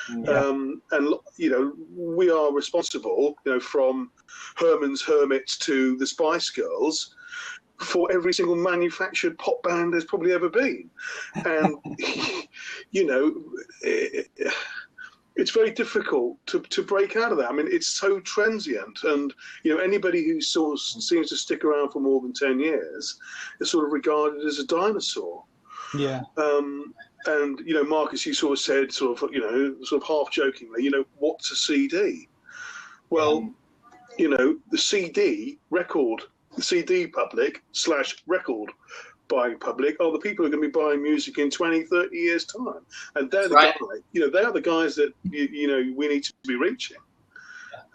Yeah. And we are responsible, from Herman's Hermits to the Spice Girls, for every single manufactured pop band there's probably ever been. And it's very difficult to break out of that. I mean, it's so transient, and anybody who sort of seems to stick around for more than 10 years is sort of regarded as a dinosaur. Yeah. And Marcus, you sort of said, sort of half jokingly, what's a CD? Well, the CD public / record buying public are the people who are going to be buying music in 20, 30 years' time, and they're the guys. They are the guys that we need to be reaching.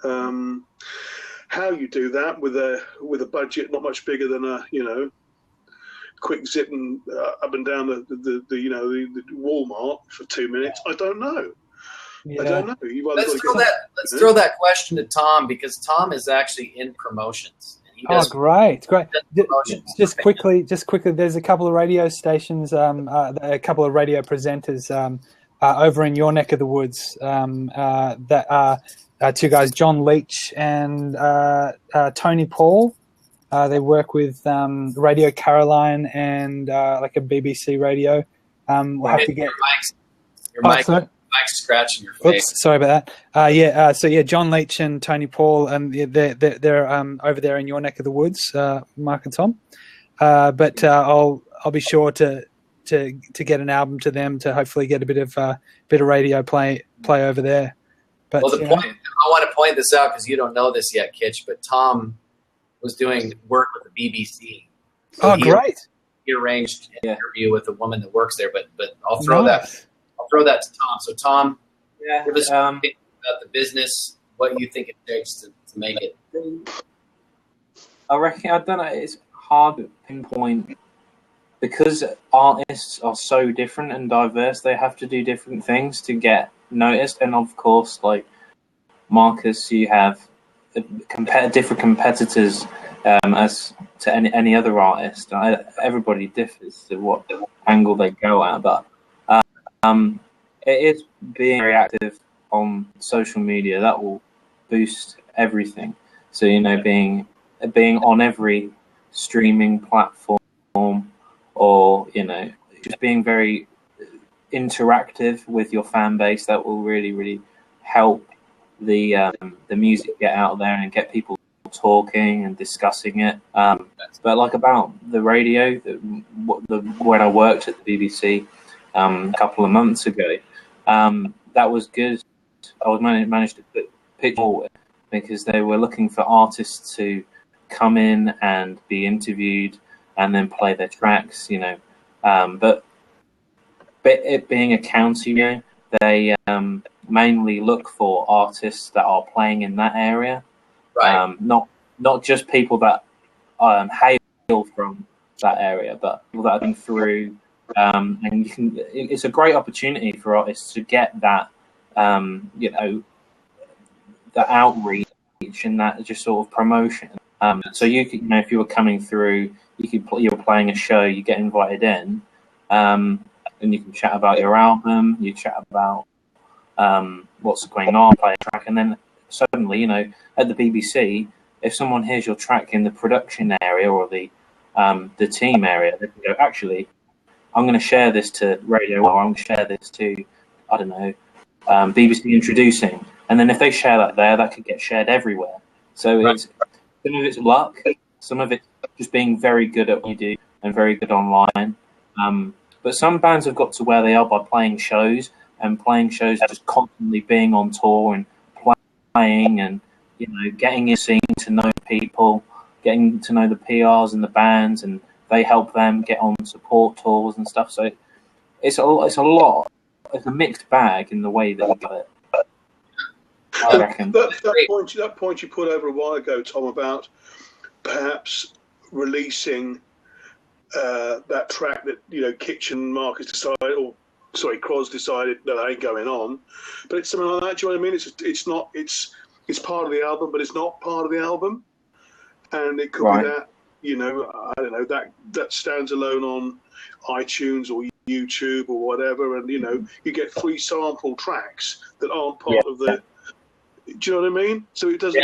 How you do that with a budget not much bigger than a quick zip and up and down the Walmart for 2 minutes, I don't know. Yeah. I don't know. Let's throw that question to Tom, because Tom is actually in promotions. Great. Just quickly, there's a couple of radio stations, a couple of radio presenters over in your neck of the woods that are two guys, John Leach and Tony Paul. They work with Radio Caroline and like a BBC radio. We'll have to get your mic's scratching your face. Oops, sorry about that. John Leach and Tony Paul, they're over there in your neck of the woods, Mark and Tom. But I'll be sure to get an album to them to hopefully get a bit of radio play over there. But I want to point this out because you don't know this yet, Kitch, but Tom was doing work with the BBC. So great! He arranged an interview with a woman that works there. But I'll throw that to Tom. So Tom, give us about the business. What you think it takes to make it? I reckon, I don't know. It's hard to pinpoint because artists are so different and diverse. They have to do different things to get noticed, and of course, like Marcus, you have different competitors as to any other artist. Everybody differs to what angle they go at, but it is being very active on social media that will boost everything. So being on every streaming platform, or just being very interactive with your fan base, that will really, really help the music get out there and get people talking and discussing it. But like about the radio, when I worked at the BBC a couple of months ago, that was good. I was managed to put pitch forward because they were looking for artists to come in and be interviewed and then play their tracks, but it being a county, they mainly look for artists that are playing in that area, right? Not just people that hail from that area, but people that have been through. And it's a great opportunity for artists to get that, the outreach and that just sort of promotion. So if you were coming through, you're playing a show, you get invited in, and you can chat about your album, you chat about what's going on, play a track, and then suddenly, at the BBC, if someone hears your track in the production area or the team area, they can go, actually, I'm going to share this to radio, or I'm going to share this to, I don't know, BBC Introducing. And then if they share that there, that could get shared everywhere. So it's some of it's luck, some of it's just being very good at what you do and very good online. But some bands have got to where they are by playing shows, and just constantly being on tour and playing and, getting your scene to know people, getting to know the PRs and the bands, and they help them get on support tours and stuff. So it's a lot. It's a mixed bag in the way that you got it. I reckon. That point you put over a while ago, Tom, about perhaps releasing that track that Kitch and Marcus decided, or sorry, Crosby decided that ain't going on. But it's something like that. Do you know what I mean? It's part of the album, but it's not part of the album, and it could be that. I don't know, that stands alone on iTunes or YouTube or whatever, and you get 3 sample tracks that aren't part of the. Do you know what I mean? So it doesn't.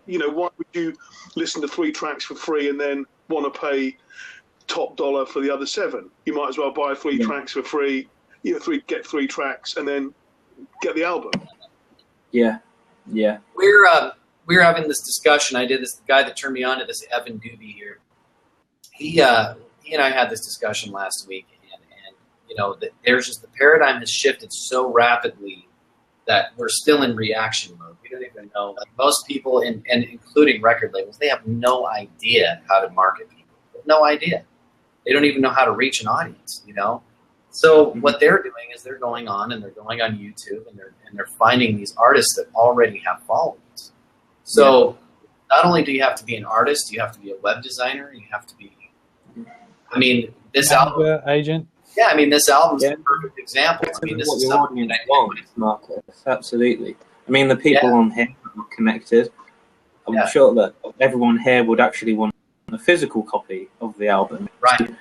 Yeah. Why would you listen to 3 tracks for free and then want to pay top dollar for the other 7? You might as well buy 3 tracks for free. Get 3 tracks and then get the album. Yeah. We were having this discussion. The guy that turned me on to this, Evan Doobie here. He and I had this discussion last week, and there's just the paradigm has shifted so rapidly that we're still in reaction mode. We don't even know. Like most people, and including record labels, they have no idea how to market people. They have no idea. They don't even know how to reach an audience. So what they're doing is they're going on YouTube and they're finding these artists that already have followings. So not only do you have to be an artist, you have to be a web designer, you have to be, this album agent. Yeah, this album's a perfect example. This is something that I want, Marcus. Absolutely. The people on here are connected. I'm sure that everyone here would actually want a physical copy of the album. Right.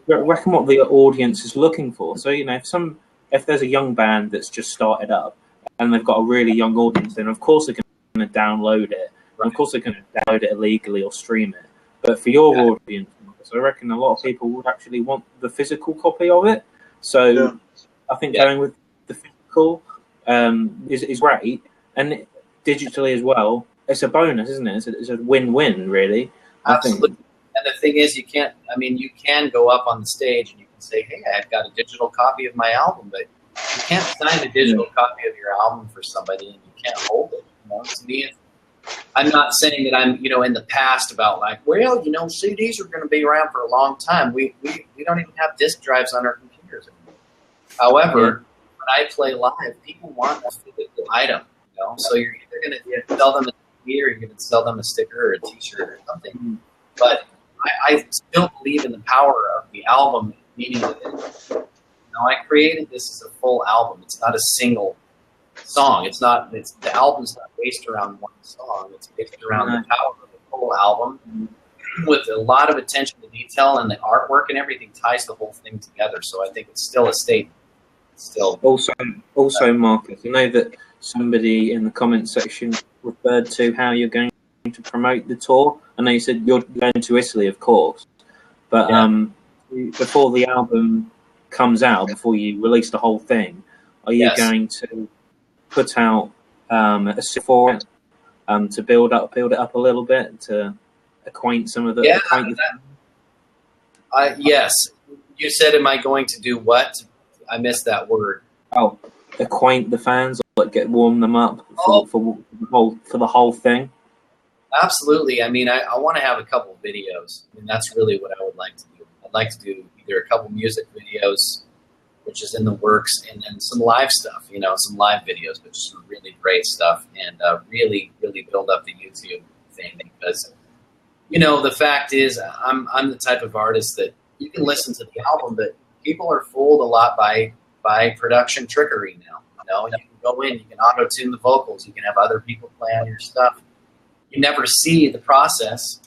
So, reckon what the audience is looking for. So, if there's a young band that's just started up and they've got a really young audience, then of course they're going to download it. Right. Of course they're going to download it illegally or stream it. But for your audience, I reckon a lot of people would actually want the physical copy of it. So I think going with the physical is great. And digitally as well, it's a bonus, isn't it? It's a win-win, really. Absolutely. And the thing is, you can go up on the stage and you can say, hey, I've got a digital copy of my album, but you can't sign a digital copy of your album for somebody and you can't hold it. To me, I'm not saying that I'm, in the past about CDs are going to be around for a long time. We don't even have disk drives on our computers anymore. However, when I play live, people want a physical item, So you're either going to sell them a CD or you're going to sell them a sticker or a T-shirt or something. But I still believe in the power of the album, meaning that I created this as a full album. It's not a single song. The album's not based around one song. It's based around the power of the full album with a lot of attention to detail, and the artwork and everything ties the whole thing together. So I think it's still a statement. Also, Marcus, I know that somebody in the comments section referred to how you're going to promote the tour. I know you said you're going to Italy, of course, but before the album comes out, before you release the whole thing, are you going to put out a for it to build it up a little bit to acquaint some of the yes. You said, am I going to do what? I missed that word. Oh, acquaint the fans, or warm them up for the whole thing. Absolutely. I want to have a couple of videos. That's really what I would like to do. I'd like to do either a couple music videos, which is in the works, and then some live stuff, some live videos, but just some really great stuff, and really, really build up the YouTube thing, because, the fact is, I'm the type of artist that you can listen to the album, but people are fooled a lot by production trickery now. You can go in, you can auto-tune the vocals, you can have other people play on your stuff. you never see the process.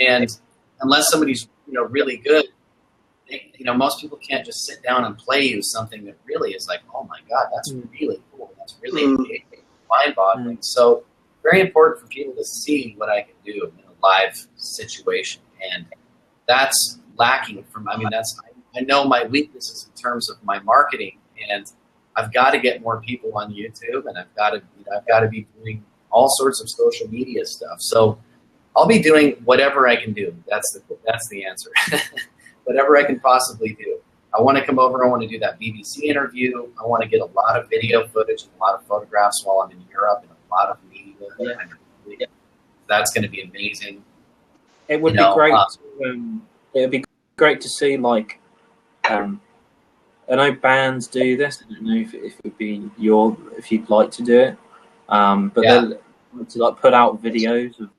And unless somebody's, really good, most people can't just sit down and play you something that really is like, oh my God, that's really cool. That's really engaging, mind-boggling. So very important for people to see what I can do in a live situation. And that's lacking from, I know my weaknesses in terms of my marketing, and I've got to get more people on YouTube, and I've got to be doing all sorts of social media stuff. So I'll be doing whatever I can do. That's the answer. Whatever I can possibly do. I want to come over. I want to do that BBC interview. I want to get a lot of video footage and a lot of photographs while I'm in Europe, and a lot of media. Yeah. That's going to be amazing. It would be great. It would be great to see, like, I know bands do this. I don't know if it would be if you'd like to do it, but to like put out videos of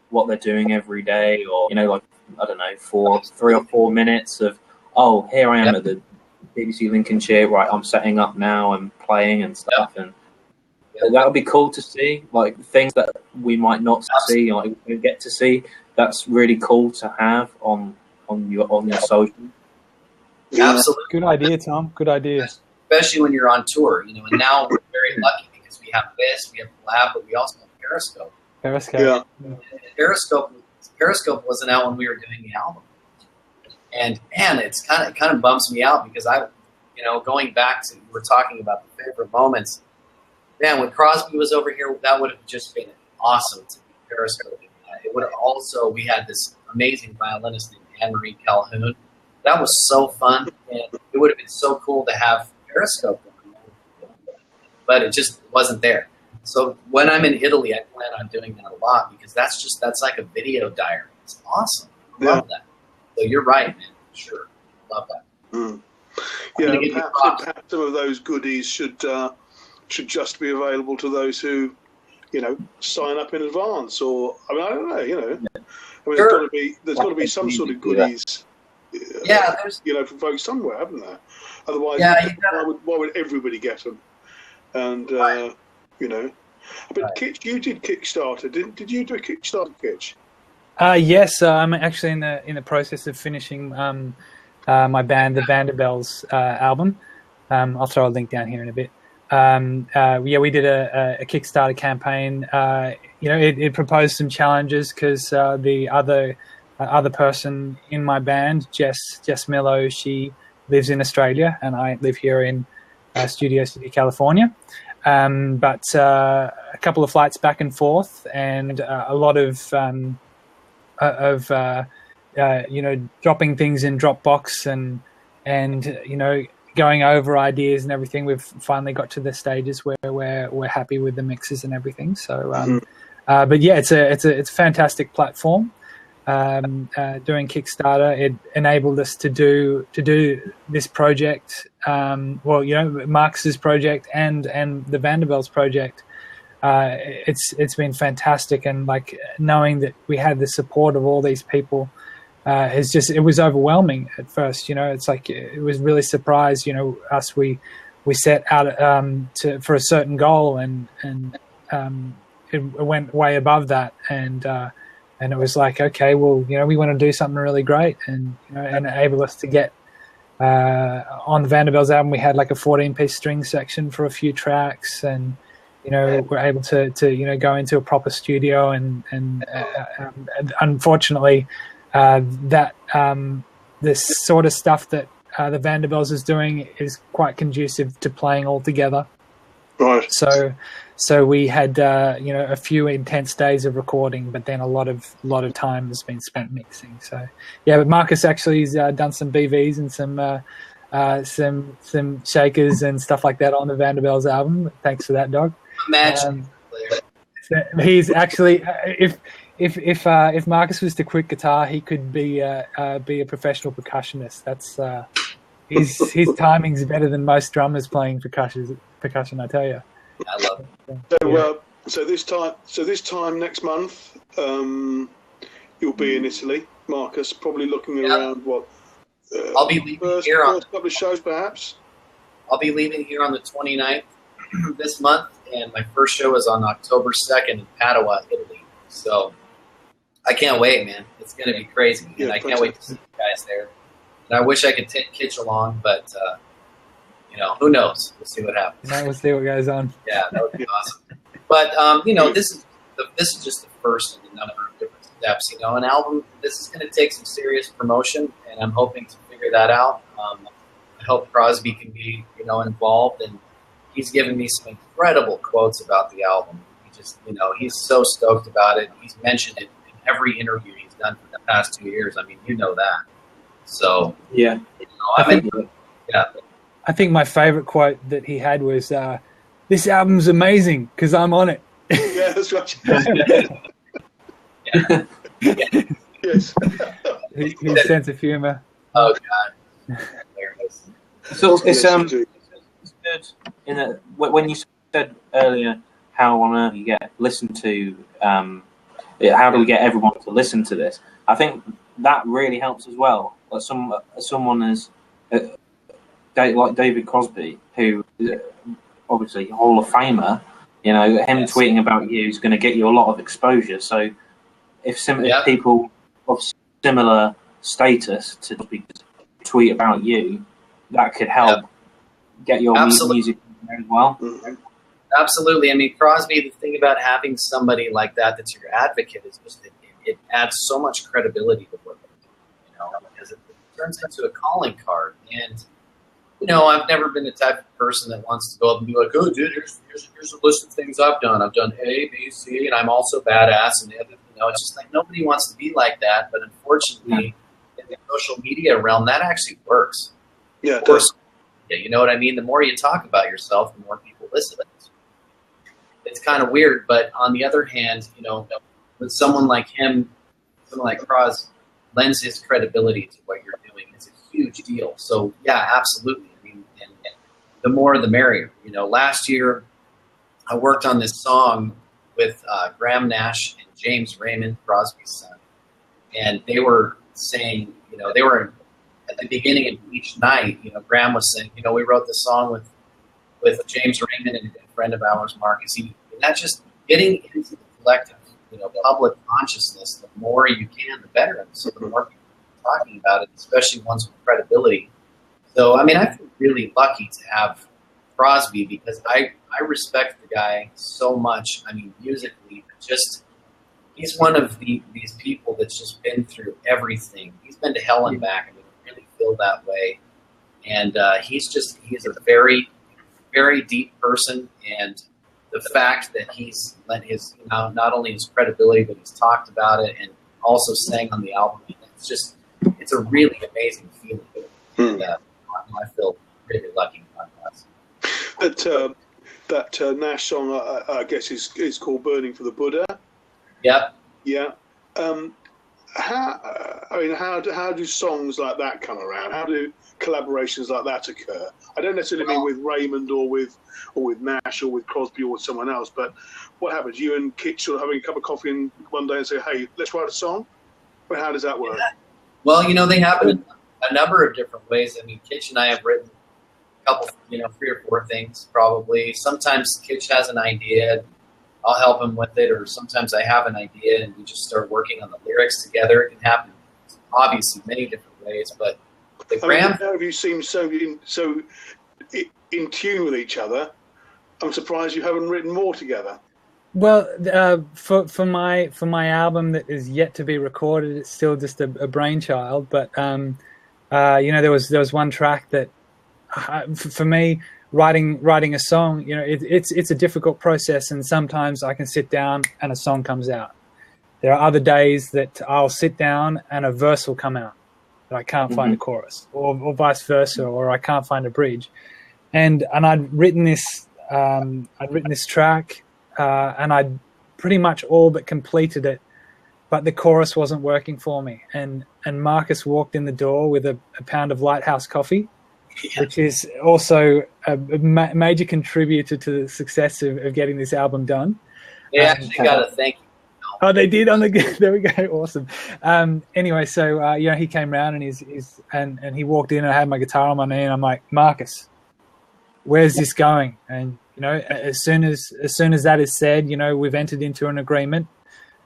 what they're doing every day, or like, I don't know, 3 or 4 minutes of, oh, here I am at the BBC Lincolnshire, right, I'm setting up now and playing and stuff, and that would be cool to see, like things that we might not see, like we get to see. That's really cool to have on your social. Absolutely. Good idea, Tom. Good idea. Especially when you're on tour, and now we're very lucky because we have this, we have Blab, but we also have Periscope. Periscope. Yeah. Periscope wasn't out when we were doing the album, and man, it kind of bumps me out because going back to, we're talking about the favorite moments. Man, when Crosby was over here, that would have just been awesome to be Periscope. It would have also, we had this amazing violinist named Anne-Marie Calhoun. That was so fun, and it would have been so cool to have Periscope, but it just wasn't there. So when I'm in Italy, I plan on doing that a lot because that's like a video diary. It's awesome. I love that. So you're right, man. Sure. Love that. Mm. Yeah, perhaps some of those goodies should just be available to those who, sign up in advance, or I don't know, Sure. there's got to be some sort of goodies. For folks somewhere, haven't there? Otherwise, why would everybody get them? And right. But Kitch, you did Kickstarter, did you do a Kickstarter, Kitch? Yes, I'm actually in the process of finishing my band, the Vanderbilts album. I'll throw a link down here in a bit. We did a Kickstarter campaign. It proposed some challenges because the other person in my band, Jess Mello, she lives in Australia, and I live here in Studio City, California. But a couple of flights back and forth, and a lot of dropping things in Dropbox and going over ideas and everything. We've finally got to the stages where we're happy with the mixes and everything. So, but yeah, it's a fantastic platform. Doing Kickstarter, it enabled us to do this project. Marcus's project and the Vanderbilt's project. It's been fantastic, and like knowing that we had the support of all these people, it was overwhelming at first. It's like it was really surprised. We set out for a certain goal, and it went way above that, and it was like, okay, well, we want to do something really great, and enable us to get on the Vanderbilt's album. We had like a 14-piece string section for a few tracks, and we're able to go into a proper studio, and unfortunately, this sort of stuff that the Vanderbilts is doing is quite conducive to playing all together. Right. So we had a few intense days of recording, but then a lot of time has been spent mixing. So yeah, but Marcus actually has done some BVs and some shakers and stuff like that on the Vanderbilts album. Thanks for that, dog. Imagine he's actually if Marcus was to quit guitar, he could be a professional percussionist. That's his timing's better than most drummers playing percussion. I tell you. I love it. So this time next month, you'll be in Italy, Marcus. Probably looking around what? I'll be leaving here on first couple of shows, perhaps. I'll be leaving here on the 29th this month, and my first show is on October 2nd in Padua, Italy. So I can't wait, man. It's going to be crazy, and I can't wait to see you guys there. And I wish I could take Kitch along, but who knows? We'll see what happens. We'll see what goes on. Yeah, that would be awesome. But this is just the first of a number of different steps. An album. This is going to take some serious promotion, and I'm hoping to figure that out. I hope Crosby can be involved, and he's given me some incredible quotes about the album. He just he's so stoked about it. He's mentioned it in every interview he's done for the past 2 years. I mean, that. So yeah, I think my favorite quote that he had was, "This album's amazing because I'm on it." Yeah, that's right. Yeah. Yes. His sense of humor. Oh God. So it's good in a, when you said earlier how on earth you get listened to, how do we get everyone to listen to this? I think that really helps as well. Like someone as like David Crosby, who is obviously a Hall of Famer, him tweeting about you is going to get you a lot of exposure. So if people of similar status to tweet about you, that could help get your music as well. Absolutely. I mean, Crosby, the thing about having somebody like that's your advocate is just that it adds so much credibility to what they do, because it turns into a calling card. And, I've never been the type of person that wants to go up and be like, oh, dude, here's a list of things I've done. I've done A, B, C, and I'm also badass. And, it's just like nobody wants to be like that. But unfortunately, in the social media realm, that actually works. Yeah, it does. Yeah, you know what I mean? The more you talk about yourself, the more people listen. It's kind of weird, but on the other hand, with someone like him, someone like Crosby, lends his credibility to what you're doing. It's a huge deal. So, yeah, absolutely. I mean, and the more the merrier. Last year I worked on this song with Graham Nash and James Raymond, Crosby's son, and they were saying, they were at the beginning of each night, Graham was saying, we wrote this song with James Raymond and a friend of ours, Marcus Eaton. And that's just getting into the collective, public consciousness. The more you can, the better. And so the more people are talking about it, especially ones with credibility. So, I mean, I feel really lucky to have Crosby because I respect the guy so much. I mean, musically, just he's one of these people that's just been through everything. He's been to hell and back. I mean, I really feel that way. And he is a very, very deep person. And the fact that he's lent his, not only his credibility, but he's talked about it and also sang on the album. It's a really amazing feeling. And, I feel really lucky about that. That Nash song, I guess, is called "Burning for the Buddha." Yep. Yeah. How do songs like that come around? How do collaborations like that occur? I don't necessarily mean with Raymond or with Nash or with Crosby or with someone else, but what happens? You and Kitch sort of having a cup of coffee one day and say, "Hey, let's write a song." But how does that work? Well, they happen in a number of different ways. I mean, Kitch and I have written a couple, 3 or 4 things probably. Sometimes Kitch has an idea. I'll help him with it, or sometimes I have an idea and we just start working on the lyrics together. It can happen, obviously, many different ways. But the Graham, how have you seemed so in tune with each other? I'm surprised you haven't written more together. Well, for my album that is yet to be recorded, it's still just a brainchild. But there was one track that for me. Writing a song, it's a difficult process, and sometimes I can sit down and a song comes out. There are other days that I'll sit down and a verse will come out that I can't find a chorus, or vice versa, or I can't find a bridge. And I'd written this track, and I'd pretty much all but completed it, but the chorus wasn't working for me. And Marcus walked in the door with a pound of Lighthouse coffee. Yeah. Which is also a major contributor to the success of getting this album done. They actually got a thank you. Oh, they did on the. There we go. Awesome. Anyway, so he came round and he walked in and I had my guitar on my knee and I'm like, Marcus, where's this going? And as soon as that is said, we've entered into an agreement.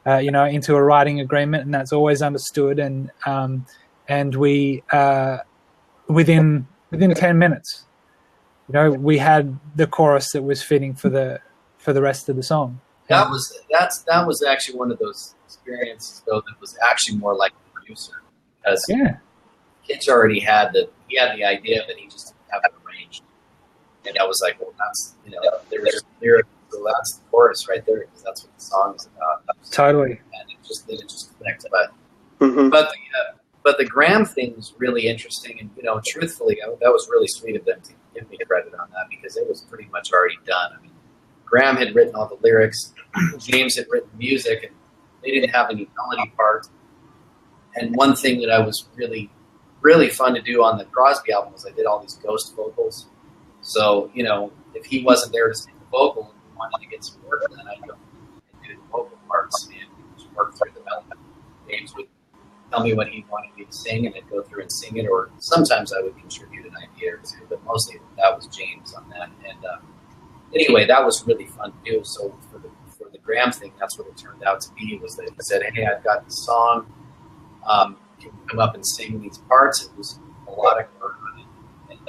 into a writing agreement, and that's always understood. And we within 10 minutes, we had the chorus that was fitting for the rest of the song. That was actually one of those experiences, though, that was actually more like a producer, because Kitch already had the idea, but he just didn't have it arranged. And I was like, well, that's, there was just lyrics, so that's the chorus right there, because that's what the song is about. Totally. And it just connected. But the Graham thing was really interesting, and truthfully, that was really sweet of them to give me credit on that, because it was pretty much already done. I mean, Graham had written all the lyrics, James had written music, and they didn't have any melody parts. And one thing that I was really, really fun to do on the Crosby album was I did all these ghost vocals. So, if he wasn't there to sing the vocal and we wanted to get some work done, I'd go and do the vocal parts and just work through the melody. James would tell me what he wanted me to sing, and I'd go through and sing it, or sometimes I would contribute an idea or two, but mostly that was James on that. And anyway, that was really fun to do. So for the Graham thing, that's what it turned out to be, was that he said, hey, I've got this song, can you come up and sing these parts? It was melodic work, and he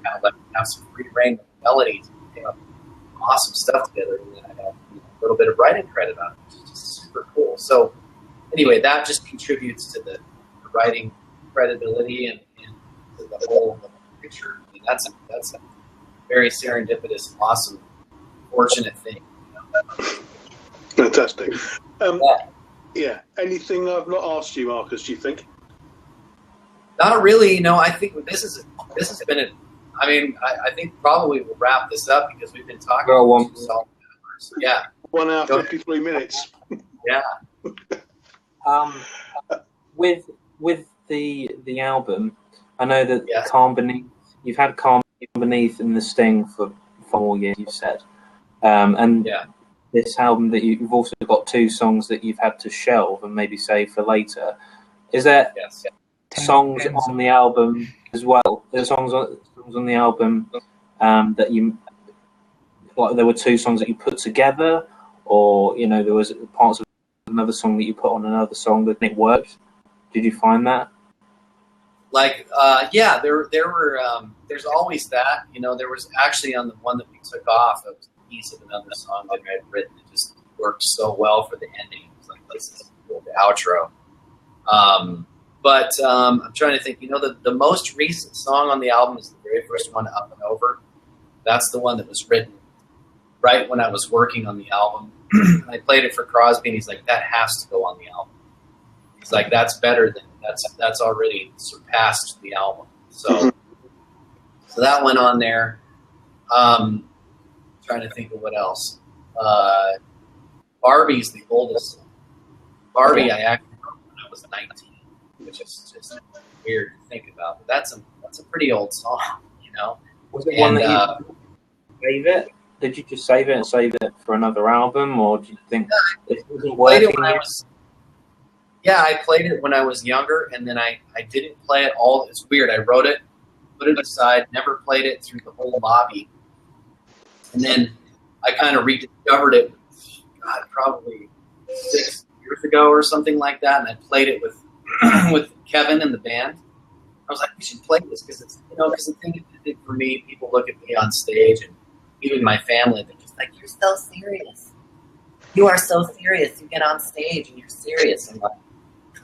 kind of let me have some free reign with the melodies, and we came up with awesome stuff together, and then I got a little bit of writing credit on it, which is just super cool. So anyway, that just contributes to the writing credibility and to the whole picture. I mean, that's a very serendipitous, awesome, fortunate thing. Fantastic. Yeah. Anything I've not asked you, Marcus, do you think? Not really. I think this has been I think probably we'll wrap this up, because we've been talking about song members. Yeah. 1 hour, 53 minutes. Yeah. With the album, I know that Calm Beneath, you've had Calm Beneath and The Sting for 4 years, you've said. This album, that you've also got 2 songs that you've had to shelve and maybe save for later. Is there songs on the album as well? There are songs on the album that you, like, there were 2 songs that you put together, or there was parts of another song that you put on another song that it worked. Did you find that? There were. There's always that. There was actually on the one that we took off, it was a piece of another song that I had written. It just worked so well for the ending. It was like, this is cool, the outro. I'm trying to think. The most recent song on the album is the very first one, Up and Over. That's the one that was written right when I was working on the album. I played it for Crosby, and he's like, that has to go on the album. He's like, that's better than, that's already surpassed the album. So that went on there. Trying to think of what else. Barbie's the oldest one. Barbie I actually wrote when I was 19, which is just weird to think about. But that's a pretty old song, Was it one that you save it? Did you just save it and save it for another album, or do you think it wasn't working? I played it when I was younger, and then I didn't play it all. It's weird. I wrote it, put it aside, never played it through the whole lobby. And then I kind of rediscovered it, probably 6 years ago or something like that, and I played it with Kevin and the band. I was like, we should play this, because it's, because the thing for me, people look at me on stage, and even my family, they're just like, you're so serious. You are so serious. You get on stage and you're serious. I'm like,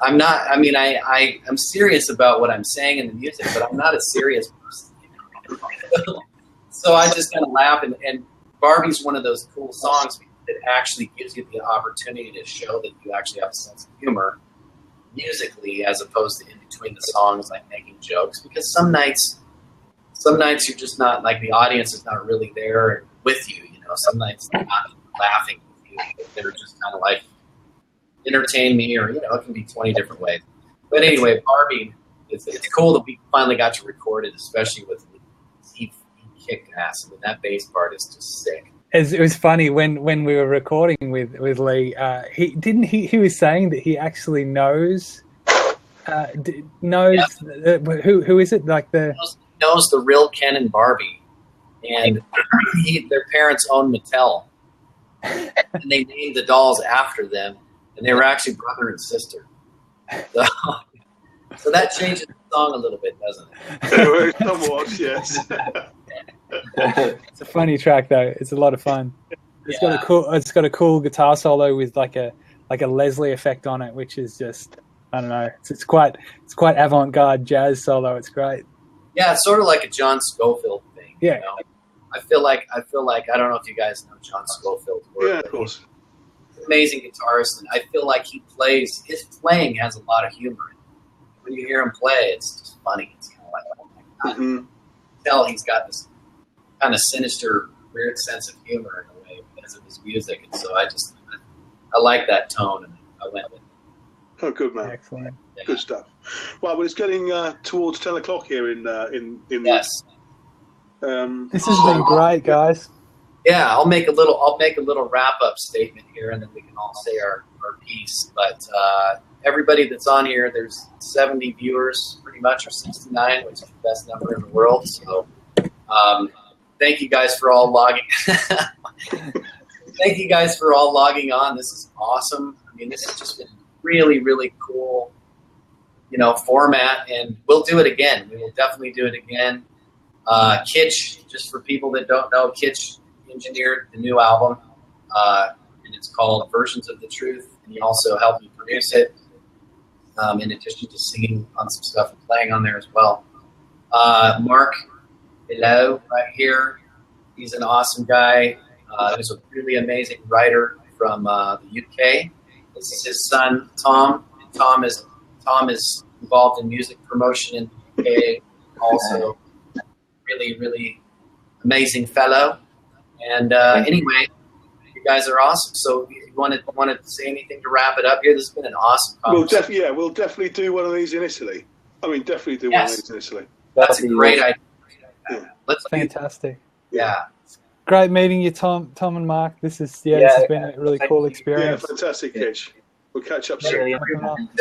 I'm not. I mean, I'm serious about what I'm saying in the music, but I'm not a serious person. So I just kind of laugh. And Barbie's one of those cool songs that actually gives you the opportunity to show that you actually have a sense of humor musically, as opposed to in between the songs, like making jokes. Because some nights you're just not, like, the audience is not really there with you. Some nights they're not laughing with you. They're just kind of like, entertain me, or, it can be 20 different ways. But anyway, Barbie, it's cool that we finally got to record it, especially with he kicked ass. I mean, that bass part is just sick. It was funny when we were recording with Lee. He was saying that he actually knows who is it, like the knows the real Ken and Barbie, and their parents own Mattel, and they named the dolls after them. and they were actually brother and sister. So that changes the song a little bit, doesn't it? Somewhat, yes. It's a funny track though. It's a lot of fun. It's got a cool guitar solo with like a Leslie effect on it, which is just, I don't know. It's quite avant-garde jazz solo. It's great. Yeah, it's sort of like a John Scofield thing. Yeah. You know? I feel like I don't know if you guys know John Scofield's work. Yeah, of course. Amazing guitarist, and I feel like his playing has a lot of humor in it. When you hear him play, it's just funny. It's kind of like, oh my God. Mm-hmm. Tell he's got this kind of sinister, weird sense of humor in a way because of his music, and so I like that tone, and I went with it. Oh, good man! Excellent, good stuff. Well, it's getting towards 10 o'clock here in yes. This has been great, guys. Yeah, I'll make a little wrap up statement here, and then we can all say our piece. But everybody that's on here, there's 70 viewers, pretty much, or 69, which is the best number in the world. So, thank you guys for all logging. Thank you guys for all logging on. This is awesome. I mean, this has just been really, really cool, format, and we'll do it again. We will definitely do it again. Kitch, just for people that don't know, Kitch engineered the new album, and it's called Versions of the Truth, and he also helped me produce it, in addition to singing on some stuff and playing on there as well. Mark below right here, he's an awesome guy. He's a really amazing writer from the UK. This is his son, Tom. And Tom is involved in music promotion in the UK. Also, really, really amazing fellow. And anyway, you guys are awesome. So, you want to say anything to wrap it up here? This has been an awesome conversation. We'll definitely do one of these in Italy. I mean, definitely do one of these in Italy. That's a great idea. Yeah. Fantastic. Yeah. Great meeting you, Tom and Mark. This has been a really cool experience. Yeah, fantastic, Kitch. We'll catch up soon.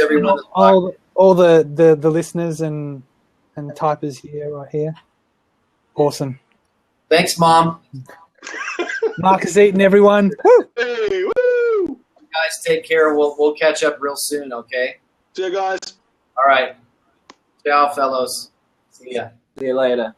Everyone, all the listeners and typers right here. Awesome. Thanks, Mom. Marcus Eaton, everyone. Woo! Hey, woo! Guys, take care. We'll catch up real soon, okay? See you guys. All right. Ciao, fellows. See ya. See you later.